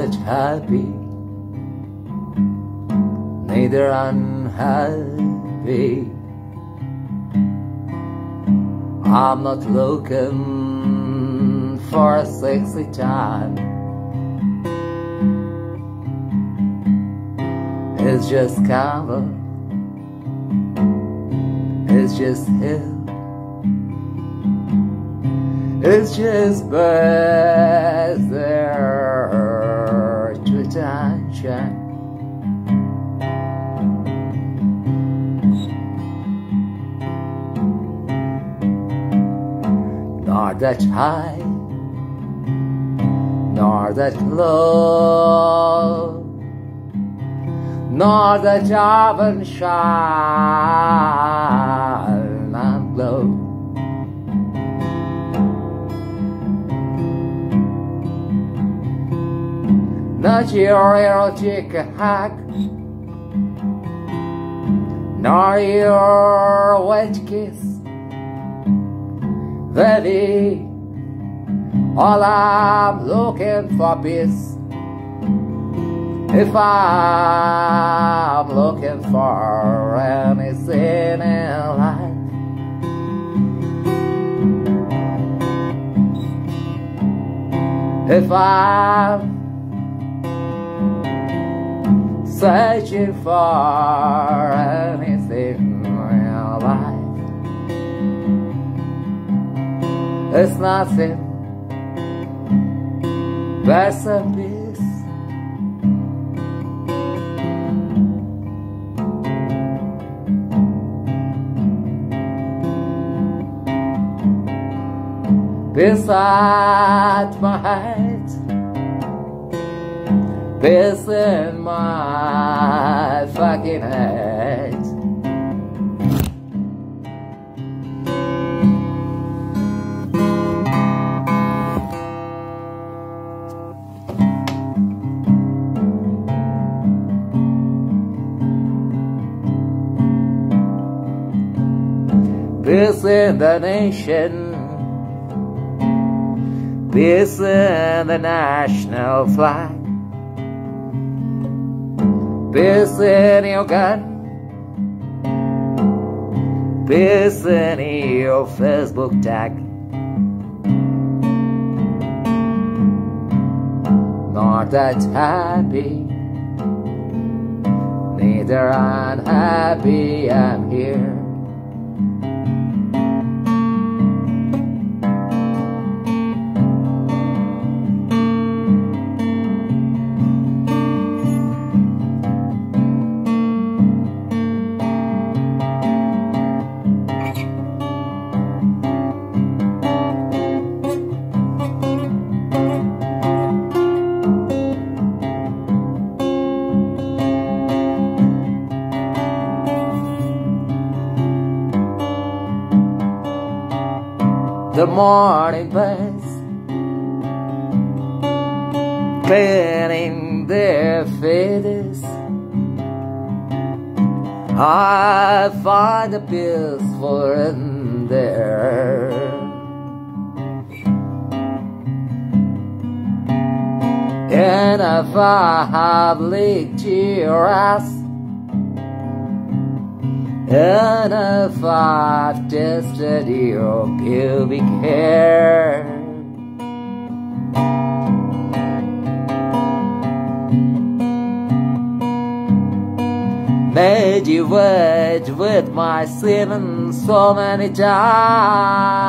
that happy, neither unhappy. I'm not looking for a sexy time. It's just cover, it's just hill, it's just birds there to attention. Nor that high, nor that low, nor that oven shine and glow. Not your erotic hack, nor your wet kiss. Baby, all I'm looking for peace. If I'm looking for anything in life, if I'm searching for anything in life, it's nothing but some peace. Beside my head, peace in my fucking head. Peace in the nation, peace in the national flag, peace in your gun, peace in your Facebook tag. Not that happy, neither unhappy, I'm here. The morning birds cleaning their feathers, I find the peaceful in there. And if I have licked your ass, and if I've tested your pubic hair, made you wait with my semen so many times,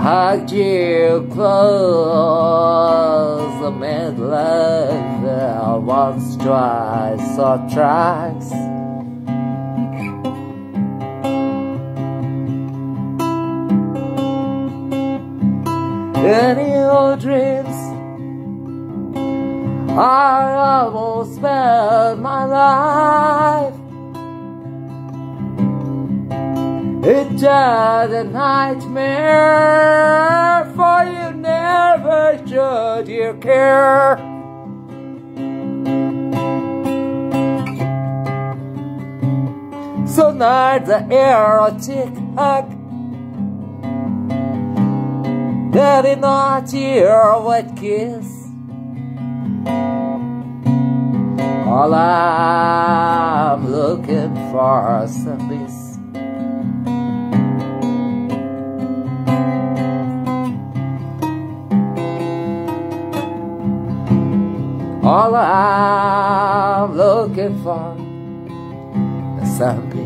hugged you close, made love once, twice, or thrice. In your dreams, I almost spent my life. It's just a nightmare, for you never showed your care. So not the erotic hug, I did not hear what kiss. All I'm looking for is some peace. All I'm looking for is some peace.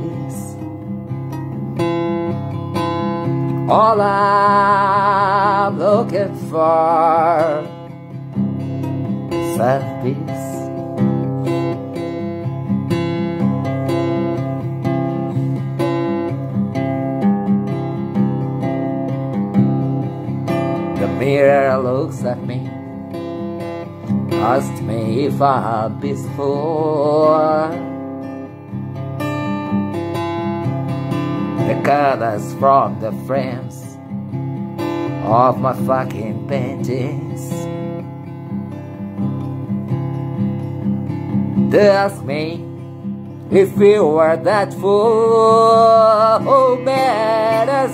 All I'm looking for is some peace. The mirror looks at me, asked me if I'm peaceful. The colors from the frames of my fucking paintings. They asked me if we were that fool who made us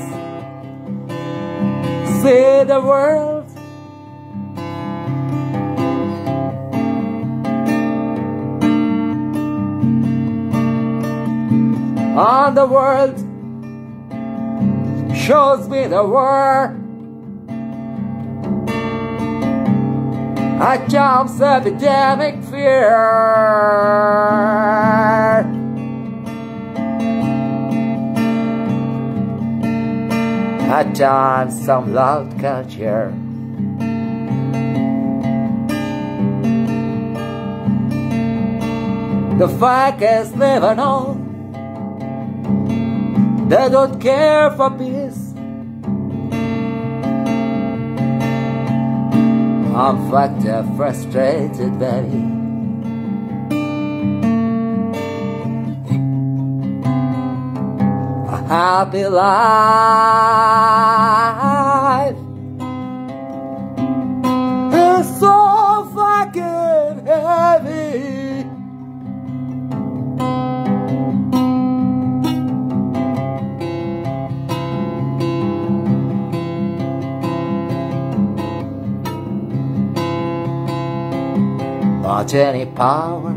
see the world. And the world shows me the war. A child's epidemic fear. At times some loud culture. The fuckers never know. They don't care for peace. I'm fucked up, frustrated, baby. A happy life is so fucking heavy. Not any power,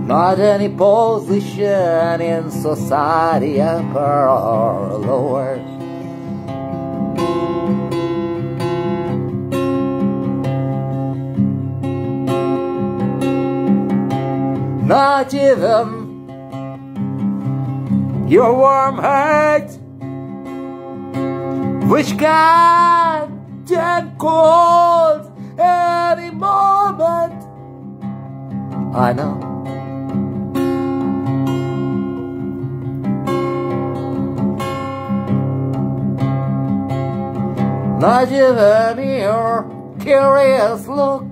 not any position in society, upper or lower. Not even your warm heart, which can turn cold any moment. I know. Not even your curious look,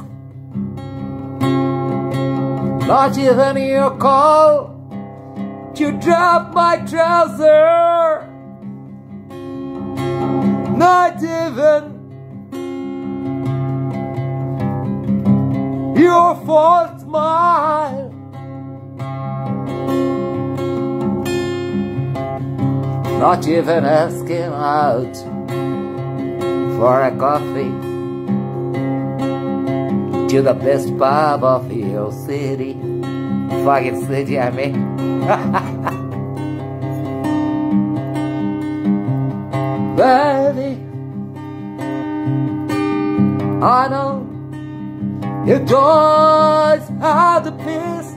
not even your call to drop my trouser, not even your false smile, not even asking out for a coffee to the best pub of your city. Fucking city, I mean. Baby, I know you don't have the peace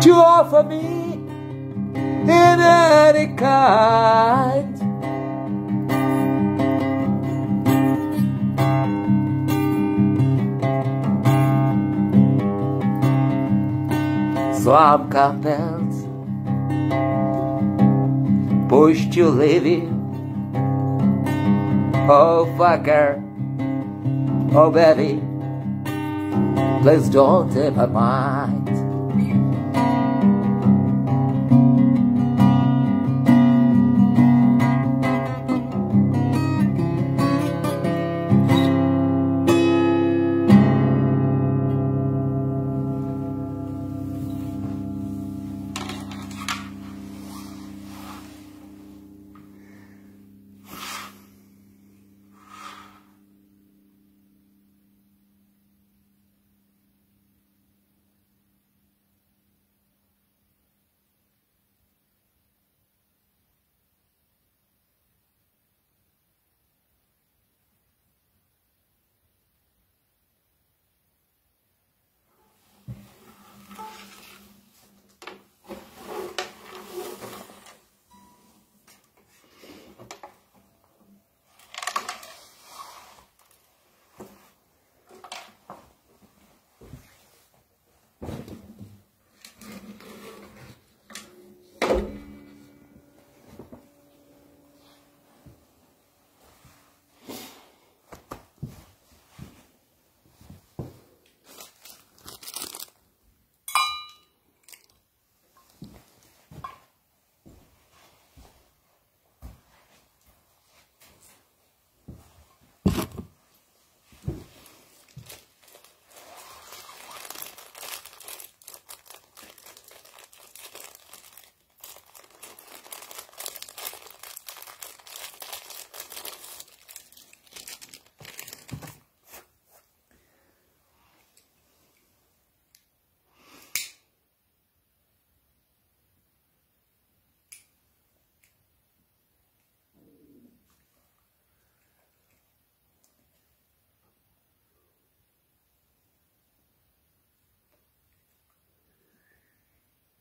to offer me in any kind. So I'm compelled, pushed to leave you. Oh fucker, oh baby, please don't take my mind.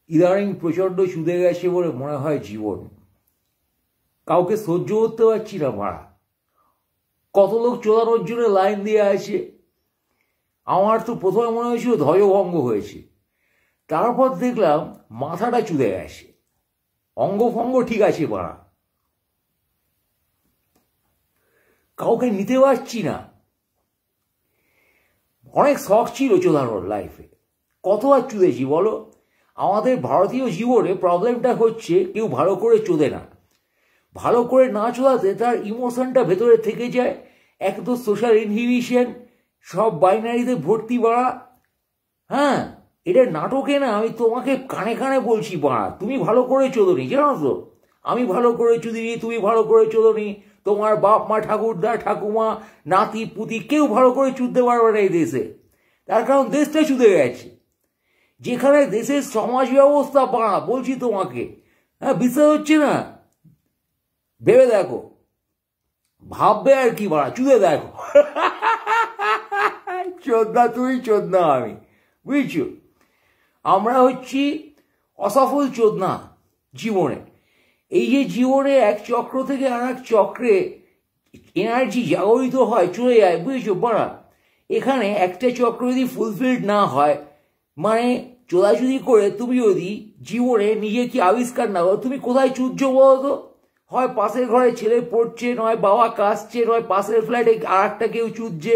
ইদানিং প্রচণ্ড চুদে গেছে বলে মনে হয় জীবন। কাউকে সহ্য করতে পারছি না মারা। কত লোক চোদানোর জন্য লাইন দিয়ে আছে। আমার তো প্রথমে মনে হয়েছিল ধ্বজভঙ্গ হয়েছে, তারপর দেখলাম মাথাটা চুদে গেছে। অঙ্গভঙ্গ ঠিক আছে মারা, কাউকে নিতে পারছি না। অনেক শখ ছিল চোদানোর লাইফে, কত আর চুদেছি বলো। আমাদের ভারতীয় জীবনে প্রবলেমটা হচ্ছে কেউ ভালো করে চোদে না। ভালো করে না চোদাতে তার ইমোশনটা ভেতরে থেকে যায়। এক তো সোশ্যাল ইনহিবিশন, সব বাইনারিতে ভর্তি বাড়া। হ্যাঁ, এটা নাটকে না, আমি তোমাকে কানে কানে বলছি বাড়া, তুমি ভালো করে চোদনি, জানো তো? আমি ভালো করে চুদিনি, তুমি ভালো করে চোদনি, তোমার বাপ মা ঠাকুরদা ঠাকুমা নাতি পুতি কেউ ভালো করে চুদতে পারবে না এই দেশে। তার কারণ দেশটা চুদে গেছে। যেখানে দেশের সমাজ ব্যবস্থা বাড়া, বলছি তোমাকে, হ্যাঁ বিশ্বাস হচ্ছে না? ভেবে দেখো, ভাববে আর কি বাড়া, চুদে দেখো। চোদনা তুই, চোদনা আমি, বুঝছো? আমরা হচ্ছি অসফল চোদনা জীবনে। এই যে জীবনে এক চক্র থেকে আর এক চক্রে এনার্জি জাগরিত হয়, চলে যায়, বুঝেছো বাড়া? এখানে একটা চক্র যদি ফুলফিলড না হয়, মানে চোদাচুদি করে তুমি যদি জীবনে নিজেকে আবিষ্কার না করো, তুমি কোথায় চুদছো বলো তো? হয় পাশের ঘরে ছেলে পড়ছে, নয় বাবা কাশছে, নয় পাশের ফ্ল্যাটে আর একটা কেউ চুদছে,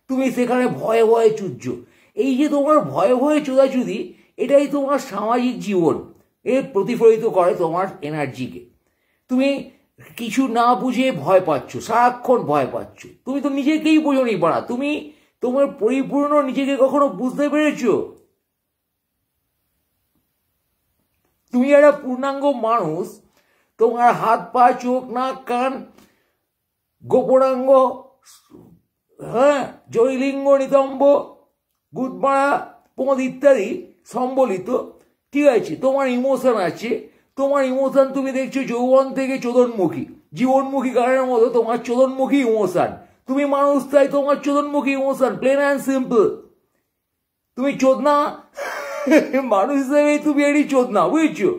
তুমি সেখানে ভয়ে ভয়ে চুদছো। এই যে তোমার ভয়ে ভয়ে চোদাচুদি, এটাই তোমার সামাজিক জীবন। এর প্রতিফলিত করে তোমার এনার্জিকে। তুমি কিছু না বুঝে ভয় পাচ্ছ, সারাক্ষণ ভয় পাচ্ছ। তুমি তো নিজেকেই বোঝোনি পারা। তুমি তোমার পরিপূর্ণ নিজেকে কখনো বুঝতে পেরেছো? তুমি একটা পূর্ণাঙ্গ মানুষ। তোমার হাত পা চোখ নাক কান গোপনাঙ্গ, হ্যাঁ, জয়লিঙ্গ নিতম্ব গুদমারা পোঁদ ইত্যাদি সম্বলিত, ঠিক আছে? তোমার ইমোশন আছে। তোমার ইমোশন তুমি দেখছো যৌবন থেকে চোদনমুখী, জীবনমুখী গানের মতো তোমার চোদনমুখী ইমোশন। তুমি মানুষ, তাই তোমার চোদনমুখী ইমোশন, প্লেন অ্যান্ড সিম্পল। তুমি চোদনা মানুষ হিসেবেই তুমি এরই চোদনা, বুঝছো?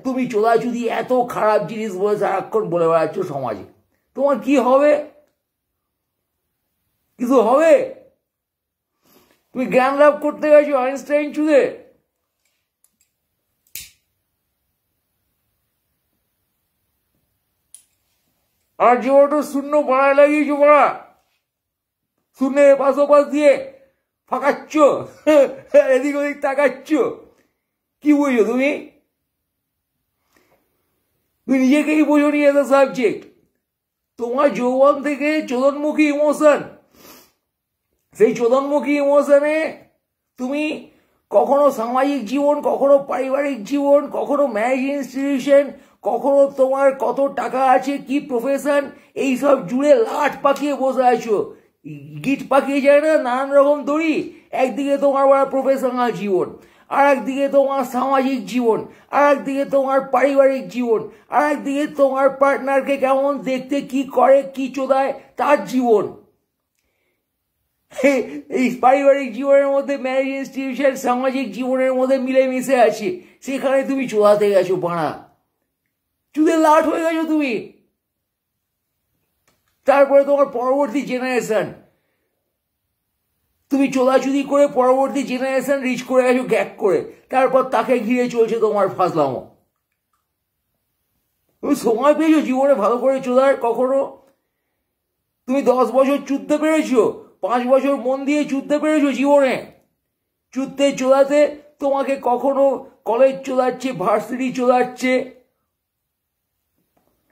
তুমি চোদাচুদি এত খারাপ জিনিস বলে সারাক্ষণ বলে বেড়াচ্ছ সমাজে, তোমার কি হবে? কিছু হবে? তুমি জ্ঞান লাভ করতে গেছো আইনস্টাইন চুদে। আর জীবনটা শূন্য বাড়ায় লাগিয়েছো বাড়া, শূন্যের পাশোপাশ দিয়ে ফাঁকাচ্ছ, এদিক ওদিক তাকাচ্ছ। কি বুঝছো তুমি? তুমি নিজেকেই বোঝো নি এজ এ সাবজেক্ট। তোমার যৌবন থেকে চোদনমুখী ইমোশন, সেই চোদনমুখী ইমোশনে তুমি কখনো সামাজিক জীবন, কখনো পারিবারিক জীবন, কখনো ম্যারেজ ইনস্টিটিউশন, কখনো তোমার কত টাকা আছে, কি প্রফেশন, এইসব জুড়ে লাট পাকিয়ে বসে আছো। গিট পাকিয়ে যায় না নানান রকম দড়ি। একদিকে তোমার প্রফেশনাল জীবন, আর একদিকে তোমার সামাজিক জীবন, আর একদিকে তোমার পারিবারিক জীবন, আর একদিকে তোমার পার্টনারকে কেমন দেখতে, কি করে, কি চোদায়, তার জীবন। এই পারিবারিক জীবনের মধ্যে ম্যারেজ ইনস্টিটিউশন সামাজিক জীবনের মধ্যে মিলেমিশে আছে। সেখানে তুমি চোদাতে গেছো বাড়া, চুদে লাট হয়ে গেছো তুমি। তারপরে তোমার পরবর্তী জেনারেশন, তুমি চোদাচুদি করে পরবর্তী জেনারেশন রিচ করে গেছো গ্যাক করে, তারপর তাকে ঘিরে চলছে তোমার ফাজলামো। তুমি সময় পেয়েছো জীবনে ভালো করে চোদার কখনো? তুমি 10 বছর চুদতে পেরেছো, 5 বছর মন দিয়ে চুদতে পেরেছো জীবনে? চুদতে চোদাতে তোমাকে কখনো কলেজ চোদাচ্ছে, ভার্সিটি চোদাচ্ছে।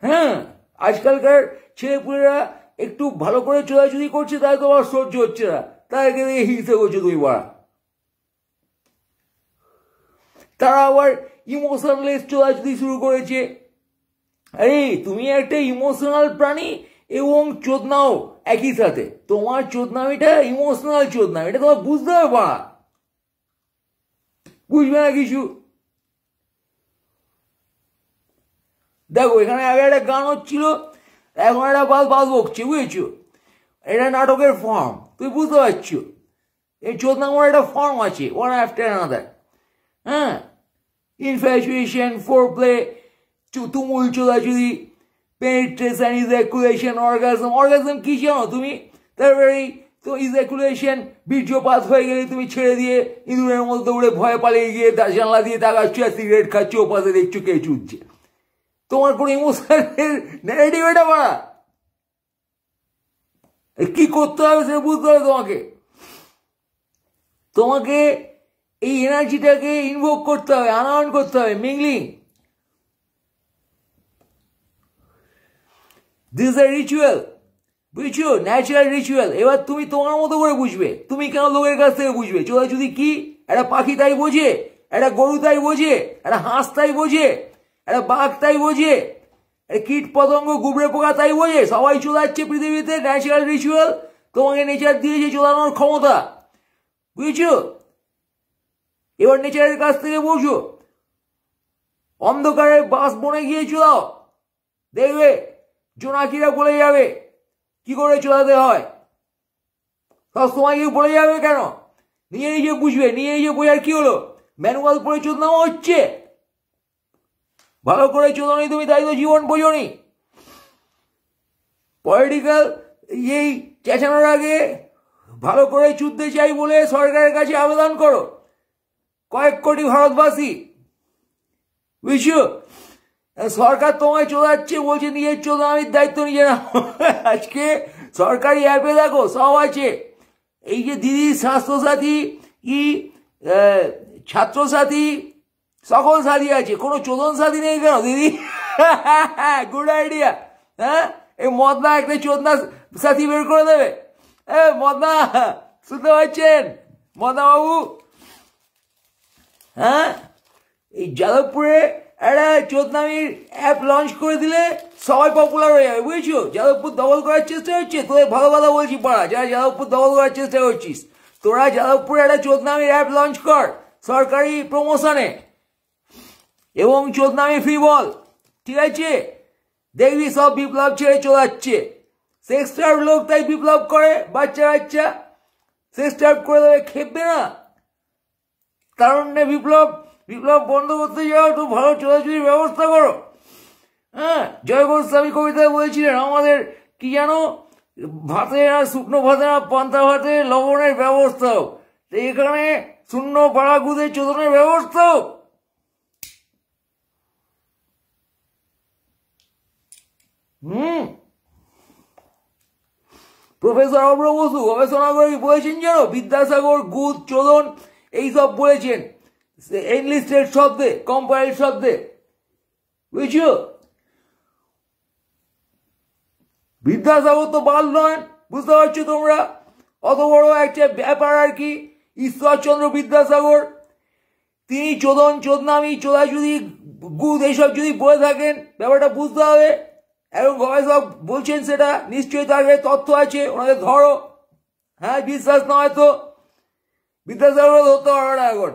হ্যাঁ, আজকালকার ছেলেপুলেরা একটু ভালো করে চোদাচুদি করছে, তাই তোমার সহ্য হচ্ছে না, তাদেরকে দেখে হিংসে করছো তুমি বাড়া। তারা আবার ইমোশনলেস চোদাচুদি শুরু করেছে। আরে তুমি একটা ইমোশনাল প্রাণী এবং চোদনাও একই সাথে। তোমার চোদনামিটা ইমোশনাল চোদনামি, এটা তোমার বুঝতে হবে বাড়া, বুঝবে না কিছু। দেখো, এখানে আগে একটা গান হচ্ছিল, এখন একটা বাল বকছে, বুঝেছো? এটা নাটকের ফর্ম, তুমি বুঝতে পারছো? এই চোদনামোর একটা ফর্ম আছে, ওয়ান আফটার আনাদার। হ্যাঁ, ইনফ্যাচুয়েশন, ফোরপ্লে, তুমুল চোদাচুদি, পেনিট্রেশন, ইজাকুলেশন, অর্গাজম কি জানো তুমি? তারপরে তো ইজাকুলেশন, বীর্যপাত হয়ে গেলে তুমি ছেড়ে দিয়ে ইঁদুরের মতো দৌড়ে ভয়ে পালিয়ে গিয়ে জানলা দিয়ে তাকাচ্ছ আর সিগারেট খাচ্ছ, ওপাশে দেখছো কে চুচ্ছে। তোমার কোনো ইমোশনের নেগেটিভ এটা বাড়া কি করতে হবে সেটা বুঝতে হবে তোমাকে। তোমাকে এই এনার্জিটাকে ইনভোক করতে হবে, আনয়ন করতে হবে, mingling. This is a ritual, বুঝছো? Natural ritual. এবার তুমি তোমার মতো করে বুঝবে, তুমি কেন লোকের কাছ থেকে বুঝবে? চোদাচুদি কি একটা পাখি তাই বোঝে, একটা গরু তাই বোঝে, একটা হাঁস তাই বোঝে, একটা বাঘ তাই বোঝে, কীট পতঙ্গ গুবরে পোকা তাই বোঝে। সবাই চোদাচ্ছে পৃথিবীতে। ন্যাচারাল রিচুয়াল তোমাকে নেচার দিয়েছে চোদানোর ক্ষমতা, বুঝছো? এবার নেচারের কাছ থেকে বোঝো। অন্ধকারে বাস বনে গিয়ে চোদাও, দেখবে জোনাকিরা বলে যাবে কি করে চোদাতে হয়। সব সময় কেউ বলে যাবে কেন? নিজে নিজে বুঝবে। নিজে নিজে বোঝার কি হলো? ম্যানুয়াল পড়ে চোদানো হচ্ছে, ভালো করে চোদানি তুমি, তাই তো জীবন বোঝনি। পলিটিক্যাল এই চেঁচানোর আগে ভালো করে চুদতে চাই বলে সরকারের কাছে আবেদন করো, কয়েক কোটি ভারতবাসী, বুঝছো? সরকার তোমায় চোদাচ্ছে, বলছে নিজের চোদানির দায়িত্ব নিজে নাও। আজকে সরকারি অ্যাপে দেখো সব আছে। এই যে দিদি স্বাস্থ্যসাথী, কি ছাত্রসাথী, সকল সাথী আছে, কোনো চোদন সাথী নেই কেন দিদি? Good idea. হ্যাঁ, এই মদনা একটা চোদনা সাথী বের করে দেবে। মদনা শুনতে পাচ্ছেন মদনা বাবু? হ্যাঁ, এই যাদবপুরে একটা চোদনামির অ্যাপ লঞ্চ করে দিলে সবাই পপুলার হয়ে যাবে, বুঝছো? যাদবপুর দখল করার চেষ্টা হচ্ছে, তোদের ভালো কথা বলছি পাড়া, যারা যাদবপুর দখল করার চেষ্টা করছিস, তোরা যাদবপুরে একটা চোদনামির অ্যাপ লঞ্চ কর সরকারি প্রমোশনে, এবং চোদনামি ফ্রি বল, ঠিক আছে? দেখবি সব বিপ্লব ছেড়ে চলাচ্ছে। সেক্স টার্ভ লোক তাই বিপ্লব করে, বাচ্চা বাচ্চা সেক্স টার্ভ করে দেবে, খেপবে না। তারুণ্যে বিপ্লব, বিপ্লব বন্ধ করতে যাও তো ভালো চোদাচুরির ব্যবস্থা করো। হ্যাঁ, জয় গোস্বামী কবিতায় বলছিলেন আমাদের কি জানো, ভাতে আর শুকনো ভাতে না পান্তা ভাতে লবণের ব্যবস্থা হোক। তো এখানে শূন্য পাড়া গুদে চোদনের ব্যবস্থা হোক। প্রফেসর অভ্র বসু গবেষণা করে বলেছেন জানো, বিদ্যাসাগর গুদ চোদন এইসব বলেছেন এনলিস্টেড শব্দে, কম্পাইল্ড শব্দে, বুঝছো? বিদ্যাসাগর তো বাল নয়, বুঝতে পারছো তোমরা? অত বড় একটা ব্যাপার আর কি। ঈশ্বরচন্দ্র বিদ্যাসাগর, তিনি চোদন, চোদনামি, চোদাচুদি, গুদ এইসব যদি বলে থাকেন, ব্যাপারটা বুঝতে হবে। এবং গবেষক বলছেন সেটা, নিশ্চয়ই তার তথ্য আছে, ওনাদের ধরো। হ্যাঁ, বিশ্বাস নয় তো বিদ্যাসাগর ধরতে পারবে না এখন।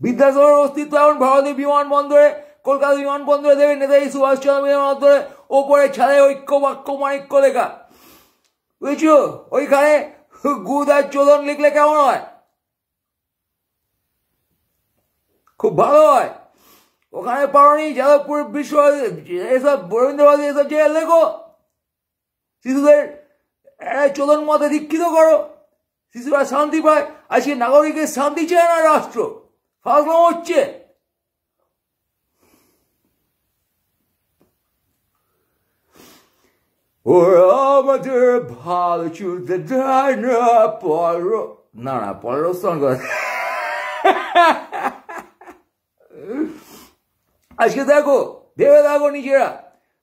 বিদ্যাসাগরের অস্তিত্ব এখন ভারতীয় বিমানবন্দরে, কলকাতা বিমানবন্দরে দেবে নেতাজি সুভাষচন্দ্র বিমানবন্দরে ওপরে ছাদে ঐক্য বাক্য মাণিক্য লেখা, বুঝছো? ওইখানে গুদ আর চোদন লিখলে কেমন হয়? খুব ভালো হয়। ওখানে পারনি যাদবপুর বিশ্ব এসব রবীন্দ্রবাদী এসব জায়গায় লেখো, শিশুদের চোদন মতে দীক্ষিত করো, শিশুরা শান্তি পায়। আজকে নাগরিকের শান্তি চায় না রাষ্ট্র, ফাজলাম হচ্ছে। ওরা আমাদের ভালো চলতে দেয় না, না না পরস্থান করে। আজকে দেখো, ভেবে দেখো নিজেরা,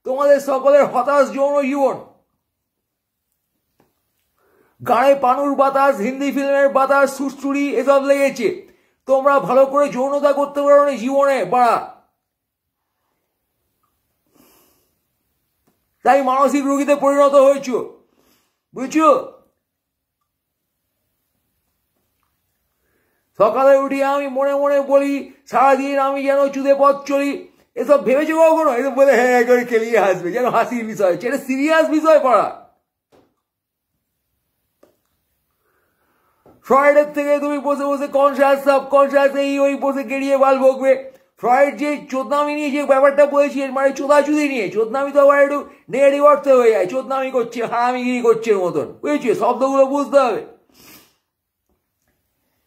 তোমাদের সকলের হতাশ যৌন জীবন, গায়ে পানুর বাতাস, হিন্দি ফিল্মের বাতাস, সুরসুরি এসব লেগেছে। তোমরা ভালো করে যৌনতা করতে পারো না জীবনে বাড়া, তাই মানসিক রোগীতে পরিণত হয়েছ, বুঝছো? সকালে উঠি আমি মনে মনে বলি সারাদিন আমি যেন চুদে পথ চলি। এসব ভেবেছো কখনো? এসব বলে হ্যাঁ করে খেলিয়ে হাসবে, যেন হাসির বিষয়, সেটা সিরিয়াস বিষয় পড়া। ফ্রয়েডের থেকে তুমি বসে বসে কনসাস সাবকনসাস এই ওই বসে গেড়িয়ে বাল বকবে। ফ্রয়েড যে চোদনামি নিয়ে যে ব্যাপারটা বলেছি এর মানে চোদাচুদি নিয়ে, চোদনামি তো আবার একটু নেগেটিভ অর্থে হয়ে যায়, চোদনামি করছে হারামিগিরি করছে এর মতন, বুঝেছো? শব্দগুলো বুঝতে হবে।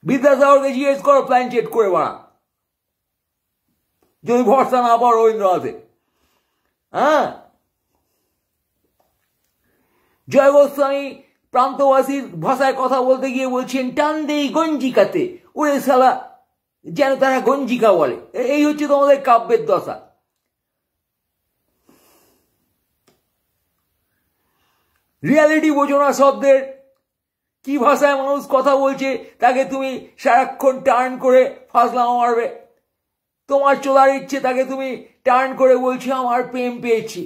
বিদ্যাসাগরকে জিজ্ঞেস করো প্ল্যান চেট করে বাড়া, যদি ভরসা না পাও রবীন্দ্রনাথে। হ্যাঁ, জয় গোস্বামী প্রান্তবাসীর ভাষায় কথা বলতে গিয়ে বলছেন টান দেই গঞ্জিকাতে, ওরে শালা যেন তারা গঞ্জিকা বলে। এই হচ্ছে তোমাদের কাব্যের দশা। রিয়ালিটি বোঝো না শব্দের, কি ভাষায় মানুষ কথা বলছে তাকে তুমি সারাক্ষণ টার্ন করে ফাজলামো মারবে। তোমার চলার ইচ্ছে তাকে তুমি টার্ন করে বলছো আমার প্রেম পেয়েছি,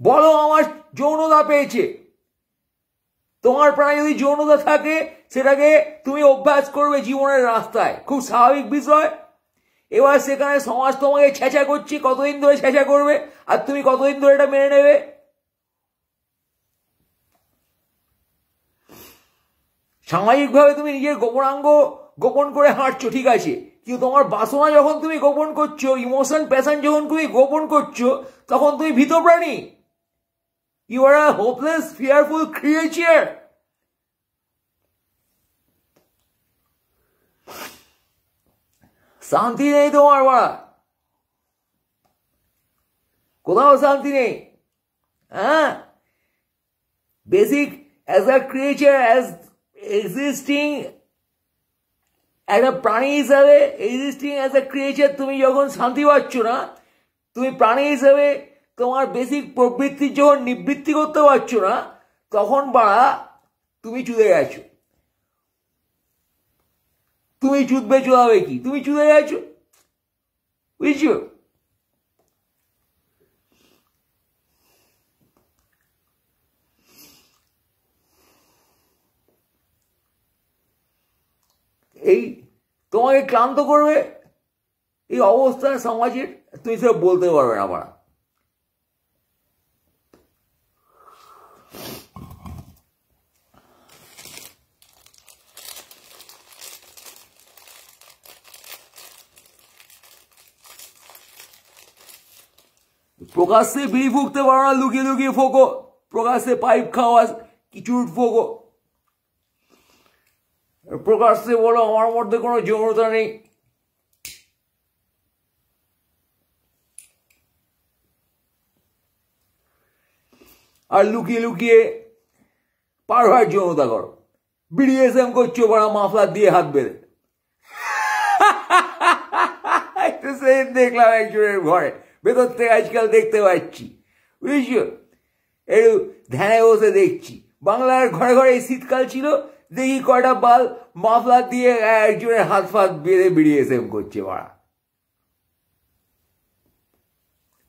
বলো আমার যৌনতা পেয়েছে। তোমার প্রাণে যদি যৌনতা থাকে সেটাকে তুমি অভ্যাস করবে জীবনের রাস্তায়, খুব স্বাভাবিক বিষয়। এবার সেখানে সমাজ তোমাকে ছেঁচা করছে, কতদিন ধরে ছেঁচা করবে আর তুমি কতদিন ধরে এটা মেনে নেবে? সামাজিকভাবে তুমি নিজের গোপনাঙ্গ গোপন করে হাঁটছো, ঠিক আছে, কিন্তু তোমার বাসনা যখন তুমি গোপন করছো, ইমোশন প্যাশন যখন তুমি গোপন করছো, তখন তুমি ভীত প্রাণী। You are a hopeless, fearful creature. শান্তি নেই তোমার বাড়া, কোথাও শান্তি নেই। হ্যাঁ, basic as a creature, as existing একটা প্রাণী হিসাবে, এক্সিস্টিং অ্যাজ আ ক্রিয়েচার তুমি যখন শান্তি পাচ্ছ না, তুমি প্রাণী হিসাবে তোমার বেসিক প্রবৃত্তির যখন নিবৃত্তি করতে পারছো না, তখন বাড়া তুমি চুদে গেছো। তুমি চুদবে, চুদাবে কি? তুমি চুদে গেছো, বুঝছো? এই তোমাকে ক্লান্ত করবে এই অবস্থা সমাজের, তুমি সেটা বলতে পারবে না বাড়া। প্রকাশ্যে বিড়ি ফুঁকতে পারো না, লুকিয়ে লুকিয়ে ফোকো। প্রকাশ্যে পাইপ খাওয়া কিছু ফোকো, প্রকাশ্যে বলো আমার মধ্যে কোনো যৌনতা নেই। আর লুকিয়ে লুকিয়ে পার হওয়ার যৌনতা করো, বিডিএসএম করছো বড় মাফলার দিয়ে হাত বেঁধে। দেখলাম একজনের ঘরে, ভেতর থেকে আজকাল দেখতে পাচ্ছি, বুঝছো, একটু ধ্যানে বসে দেখছি। বাংলার ঘরে ঘরে শীতকাল ছিল, দেখি কয়টা বাল মাফলার দিয়ে একজনের হাত ফাত বেঁধে বিডিএসএম করছে বাড়া।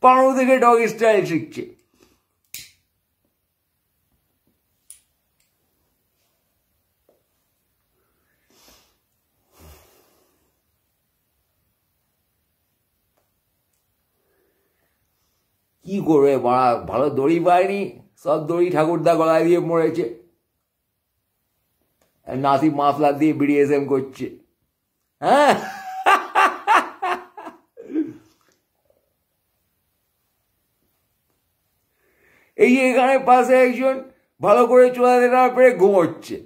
পানু থেকে ডগ স্টাইল শিখছে। কি করবে বাড়া, ভালো দড়ি পায়নি, সব দড়ি ঠাকুরদা গলায় দিয়ে মরেছে, নাতি মাফলার দিয়ে বিডিএসএম করছে। হ্যাঁ, এই এখানে পাশে একজন ভালো করে চলাতে না পেরে ঘুমোচ্ছে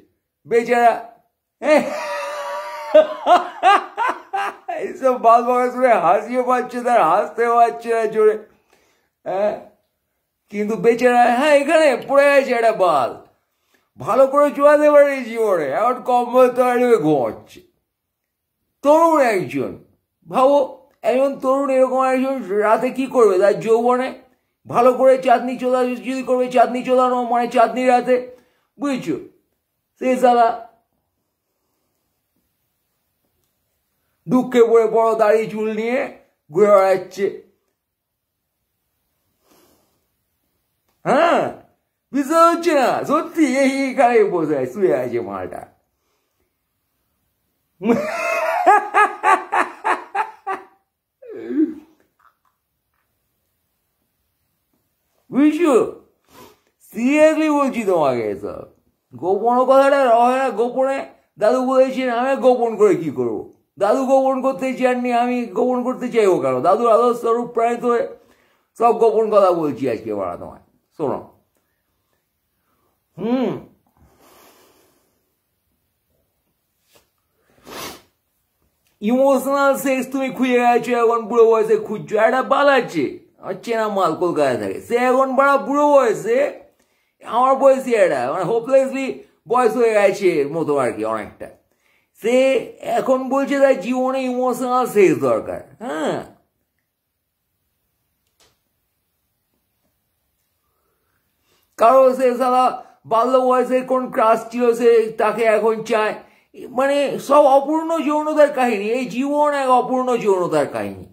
বেচারা। এইসব বাল বাগা শুনে হাসিও পাচ্ছে, তার হাসতেও পাচ্ছে না জোরে। হ্যাঁ, কিন্তু বেচারা হ্যাঁ এখানে পড়ে গেছে একটা বাল, ভালো করে চলাতে পারে জীবনে, এখন কম্বল তৈরি ঘুমাচ্ছে। তরুণ একজন, ভাবো একজন তরুণ এরকম একজন রাতে কি করবে তার যৌবনে? ভালো করে চাঁদনি চোদা যদি করবে, চাঁদনি চোদানো মানে চাঁদনি রাতে, বুঝছো, সে সালা দুঃখে পড়ে বড় দাড়ি চুল নিয়ে ঘুরে বেড়াচ্ছে। হ্যাঁ, বিশ্বাস হচ্ছে না? সত্যি এইখানে বসে শুয়ে আছে মালটা। বুঝছো, সিরিয়াসলি বলছি তোমাকে এসব, গোপন কথাটা হয় না গোপনে। দাদু বলেছেন আমি গোপন করে কি করব? দাদু গোপন করতে চাননি, আমি গোপন করতে চাইবো কেন? দাদুর আদর্শ স্বরূপ প্রাণিত হয়ে সব গোপন কথা বলছি আজকে বাড়া তোমায়। শোনো, ইমোশনাল সেক্স তুমি খুঁজে গেছো, এখন বুড়ো বয়সে খুঁজছো। একটা বাল আছে আমার চেনা মাল কলকাতায় থাকে, সে এখন বড় বুড়ো বয়সে আমার বয়সী একটা মানে হোপলেসলি বয়স হয়ে গেছে মতো আর কি অনেকটা। সে এখন বলছে তার জীবনে ইমোশনাল সেক্স দরকার। হ্যাঁ, কারো সে সারা বাল্য বয়সের কোন ক্রাশ ছিল সে তাকে এখন চায়। মানে সব অপূর্ণ যৌনতার কাহিনী, এই জীবন এক অপূর্ণ যৌনতার কাহিনী।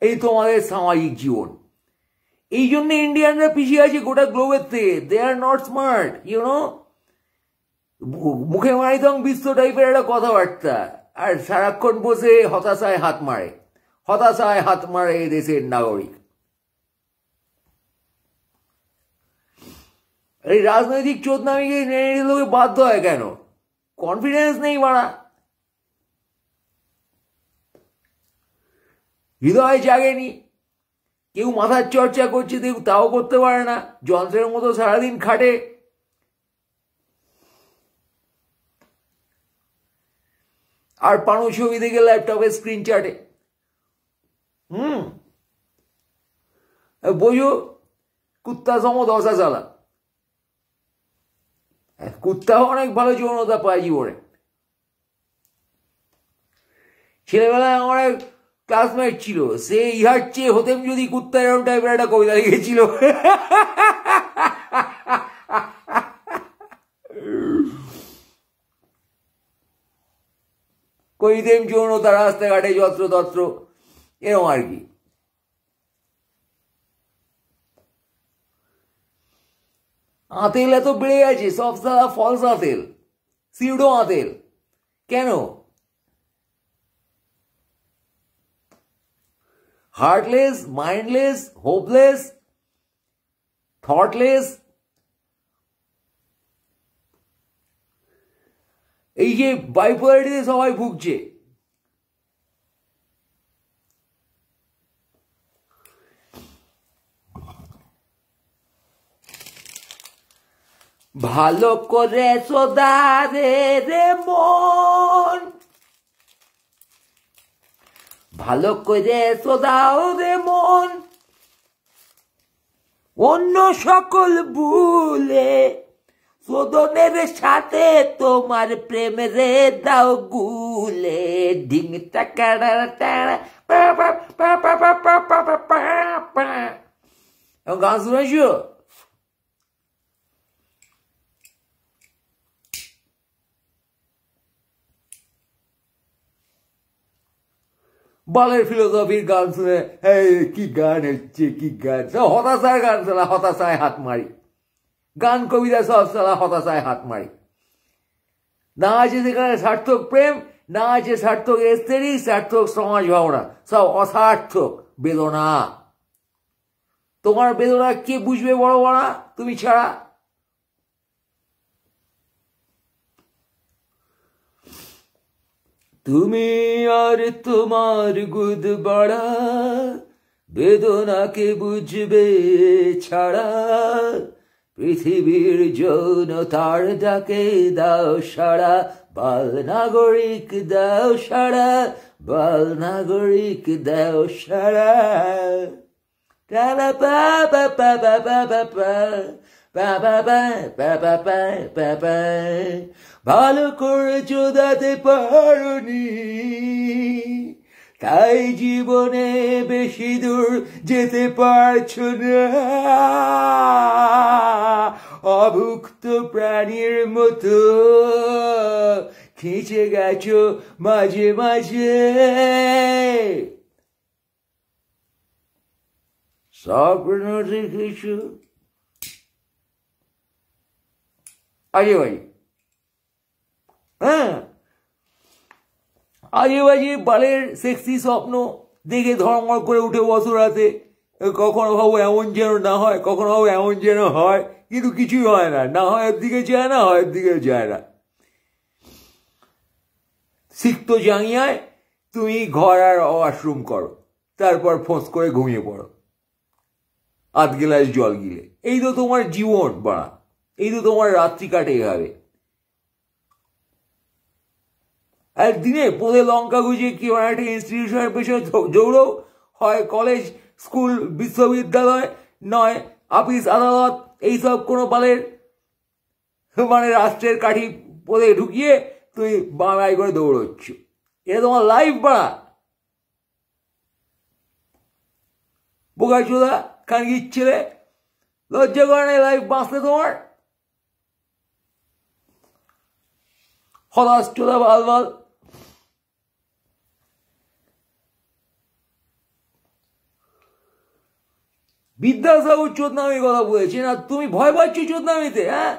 এই তোমাদের সামাজিক জীবন। এই জন্য ইন্ডিয়ানরা পিছিয়ে আছে গোটা গ্লোবের থেকে। দে আর নট স্মার্ট, ইউনো। মুখে মারিতং বিশ্ব টাইপের একটা কথাবার্তা, আর সারাক্ষণ বসে হতাশায় হাত মারে, হতাশায় হাত মারে এই দেশের নাগরিক। এই রাজনৈতিক চোদনামিকে মেনে নিতে লোকে বাধ্য হয় কেন? কনফিডেন্স নেই মারা, হৃদয় জাগেনি। কেউ মাথার চর্চা করছে, কেউ তাও করতে পারে না, যন্ত্রের মতো সারাদিন খাটে। আর পানু ছবি দেখে ল্যাপটপে স্ক্রিন চাটে। বোঝো, কুত্তা সম দশা চালা। কুত্তাও অনেক ভালো যৌনতা পায় জীবনে। ছেলেবেলায় আমার এক ক্লাসমেট ছিল, সে ইহার চেয়ে হতেম যদি কুত্তা এরকম টাইপের একটা কবিতা লিখেছিল। কইতেম যৌনতা রাস্তাঘাটে যত্র তত্র, এরকম আর কি। আতেল এত বেড়ে গেছে, সব সারা ফলস আতেল, সিউডো আতেল। কেন? Heartless, mindless, hopeless, thoughtless. এই যে বাইপোলারিটিতে সবাই ভুগছে। ভালো করে সোদারে রে মন, ভালো করে সোদাও রে মন, অন্য সকল ভুলে শোধনের সাথে তোমার প্রেমের দাও গুলে। ঢিং টাকারা টারা গান শুনেছো? বালের ফিলোসফির গান শুনে কি গান হচ্ছে, কি গান, সব হতাশার গান। সালা হতাশায় হাত মারি, গান কবিতা সব সালা হতাশায় হাত মারি। না আছে সেখানে সার্থক প্রেম, না আছে সার্থক এস্থেটিক, সার্থক সমাজ ভাবনা, সব অসার্থক বেদনা। তোমার বেদনা কে বুঝবে বড় বড় তুমি ছাড়া? তুমি আর তোমার গুদ বাড়া বেদনাকে বুঝবে ছাড়া। পৃথিবীর যৌনতার ডাকে দাও সাড়া, বাল নাগরিক দাও সাড়া, বাল নাগরিক দাও সাড়া। ভালো করে চোদাতে পারোনি, তাই জীবনে বেশি দূর যেতে পারছো না। অভুক্ত প্রাণীর মতো খিঁচে গেছো মাঝে মাঝে, স্বপ্ন দেখেছো। আজে ভাই, হ্যাঁ, আজে বাজে বালের সেক্সি স্বপ্ন দেখে ধর্মর করে উঠে বসো রাতে। কখনো ভাবো এমন যেন না হয়, কখনো ভাবো এমন যেন হয়, কিন্তু কিছুই হয় না, না হয় দিকে যায় না, হয় দিকে যায় না। সিক্ত জাঙ্গিয়ায় তুমি ঘর আর ওয়াশরুম করো, তারপর ফোঁস করে ঘুমিয়ে পড়ো 8 গ্লাস জল গিলে। এই তো তোমার জীবন বাড়া, এই তো তোমার রাত্রি কাটে এভাবে। আর দিনে পোদে লঙ্কা গুজিয়ে কি একটা ইনস্টিটিউশনের পেছনে দৌড়ো, হয় কলেজ, স্কুল, বিশ্ববিদ্যালয়, নয় অফিস, আদালত, এইসব কোনো বালের মানে রাষ্ট্রের কাঠি পোদে ঢুকিয়ে তুমি বাংলায় করে দৌড়চ্ছ। এটা তোমার লাইফ বাড়া, বোকা চোদা খানকির ছেলে, লজ্জা করে না লাইফ বাঁচতে তোমার? হতাশ চোদা বাল বাল। বিদ্যাসাগর চোদনামির কথা বলেছেন আর তুমি ভয় পাচ্ছ চোদনামিতে? হ্যাঁ,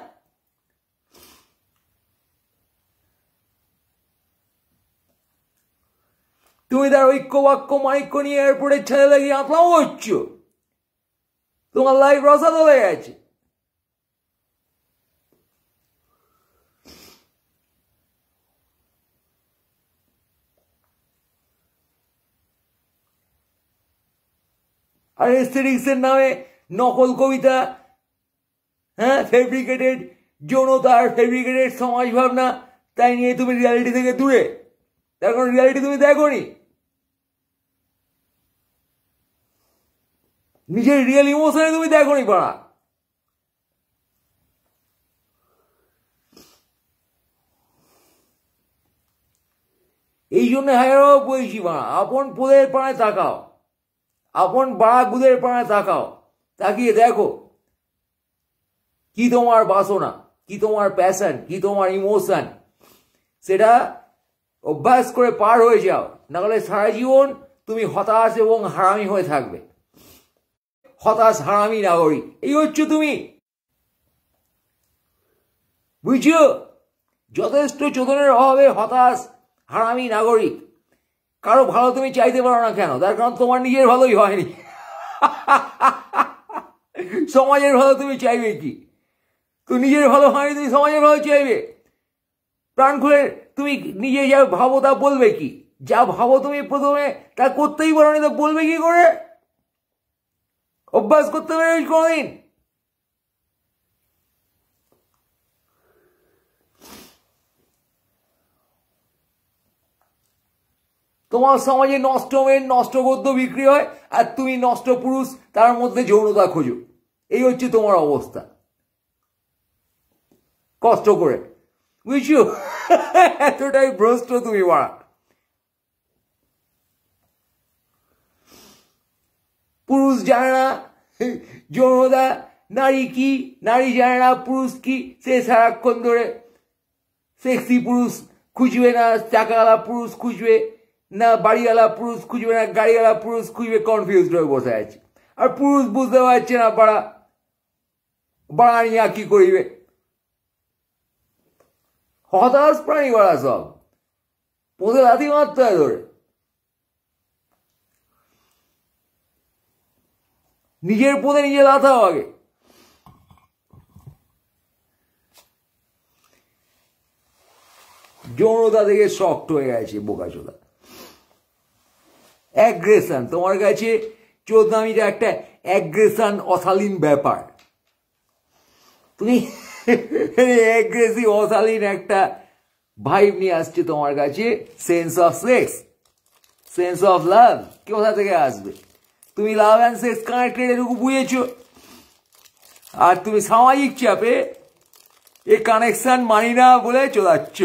তুমি তার ঐক্য বাক্য মাইক্য নিয়ে এয়ারপোর্টের ছেলে লাগিয়ে আঁতলাও হচ্ছ, তোমার লাইফ রসাল হয়ে গেছে। আর এস্থেটিক্সের নামে নকল কবিতা, হ্যাঁ, ফেব্রিকেটেড যৌনতা আর ফেব্রিকেটেড সমাজ ভাবনা, তাই নিয়ে তুমি রিয়ালিটি থেকে দূরে। তার কারণ রিয়ালিটি তুমি দেখোনি, নিজের রিয়েল ইমোশনে তুমি দেখোনি পাড়া। এই জন্য হাজারও বলছি বাড়া, আপন পোদের পাড়ায় তাকাও, আপন বাড়া গুদের পাড়ায় তাকাও, তাকিয়ে দেখো কি তোমার বাসনা, কি তোমার প্যাশন, কি তোমার ইমোশন, সেটা অভ্যাস করে পার হয়ে যাও, নাহলে সারা জীবন তুমি হতাশ এবং হারামি হয়ে থাকবে। হতাশ হারামি নাগরিক এই হচ্ছে তুমি, বুঝছো? যথেষ্ট চোদনের অভাবে হতাশ হারামি নাগরিক। কারো ভালো তুমি চাইতে পারো না কেন? তার কারণ তোমার নিজের ভালোই হয়নি। সমাজের ভালো তুমি চাইবে কি? তো নিজের ভালো হয়নি, তুমি সমাজের ভালো চাইবে? প্রাণ খুলে তুমি নিজে যা ভাবো তা বলবে কি? যা ভাবো তুমি প্রথমে তা করতেই পারো না, তা বলবে কি করে? অভ্যাস করতে পারে কোনদিন? তোমার সমাজে নষ্ট মেয়ে নষ্ট গদ্য বিক্রি হয়, আর তুমি নষ্ট পুরুষ তার মধ্যে যৌনতা খোঁজো। এই হচ্ছে তোমার অবস্থা, কষ্ট করে, বুঝছো? এতটাই ভ্রষ্ট তুমি বাড়া। পুরুষ জানে না যৌনতা, নারী কি, নারী জানে না পুরুষ কি, সে সারাক্ষণ ধরে সেক্সি পুরুষ খুঁজবে না, চাকাওয়ালা পুরুষ খুঁজবে না, বাড়িওয়ালা পুরুষ খুঁজবে না, গাড়িওয়ালা পুরুষ খুঁজবে, কনফিউজড হয়ে বসে আছে। আর পুরুষ বুঝতে পারছে না বাড়া, বাড়া নিয়ে কি করিবে। হতাশ প্রাণী বাড়া সব, পোঁদে লাথি মারতে হয় ধরে। নিজের পোঁদে নিজে লাথাও আগে। যৌনতা থেকে শক্ত হয়ে গেছে বোকাচোদা। অ্যাগ্রেশন তোমার কাছে চোদনামিটা একটা অ্যাগ্রেশন, অশালীন ব্যাপার। তুমি অ্যাগ্রেসিভ অশালীন একটা ভাইব নিয়ে আসছে তোমার কাছে। Sense of sex, sense of love কোথা থেকে আসবে? তুমি লাভ অ্যান্ড সেক্স কানেক্টেড এটুকু বুঝেছো, আর তুমি সামাজিক চাপে এই কানেকশন মানি না বলে চোদাচ্ছ।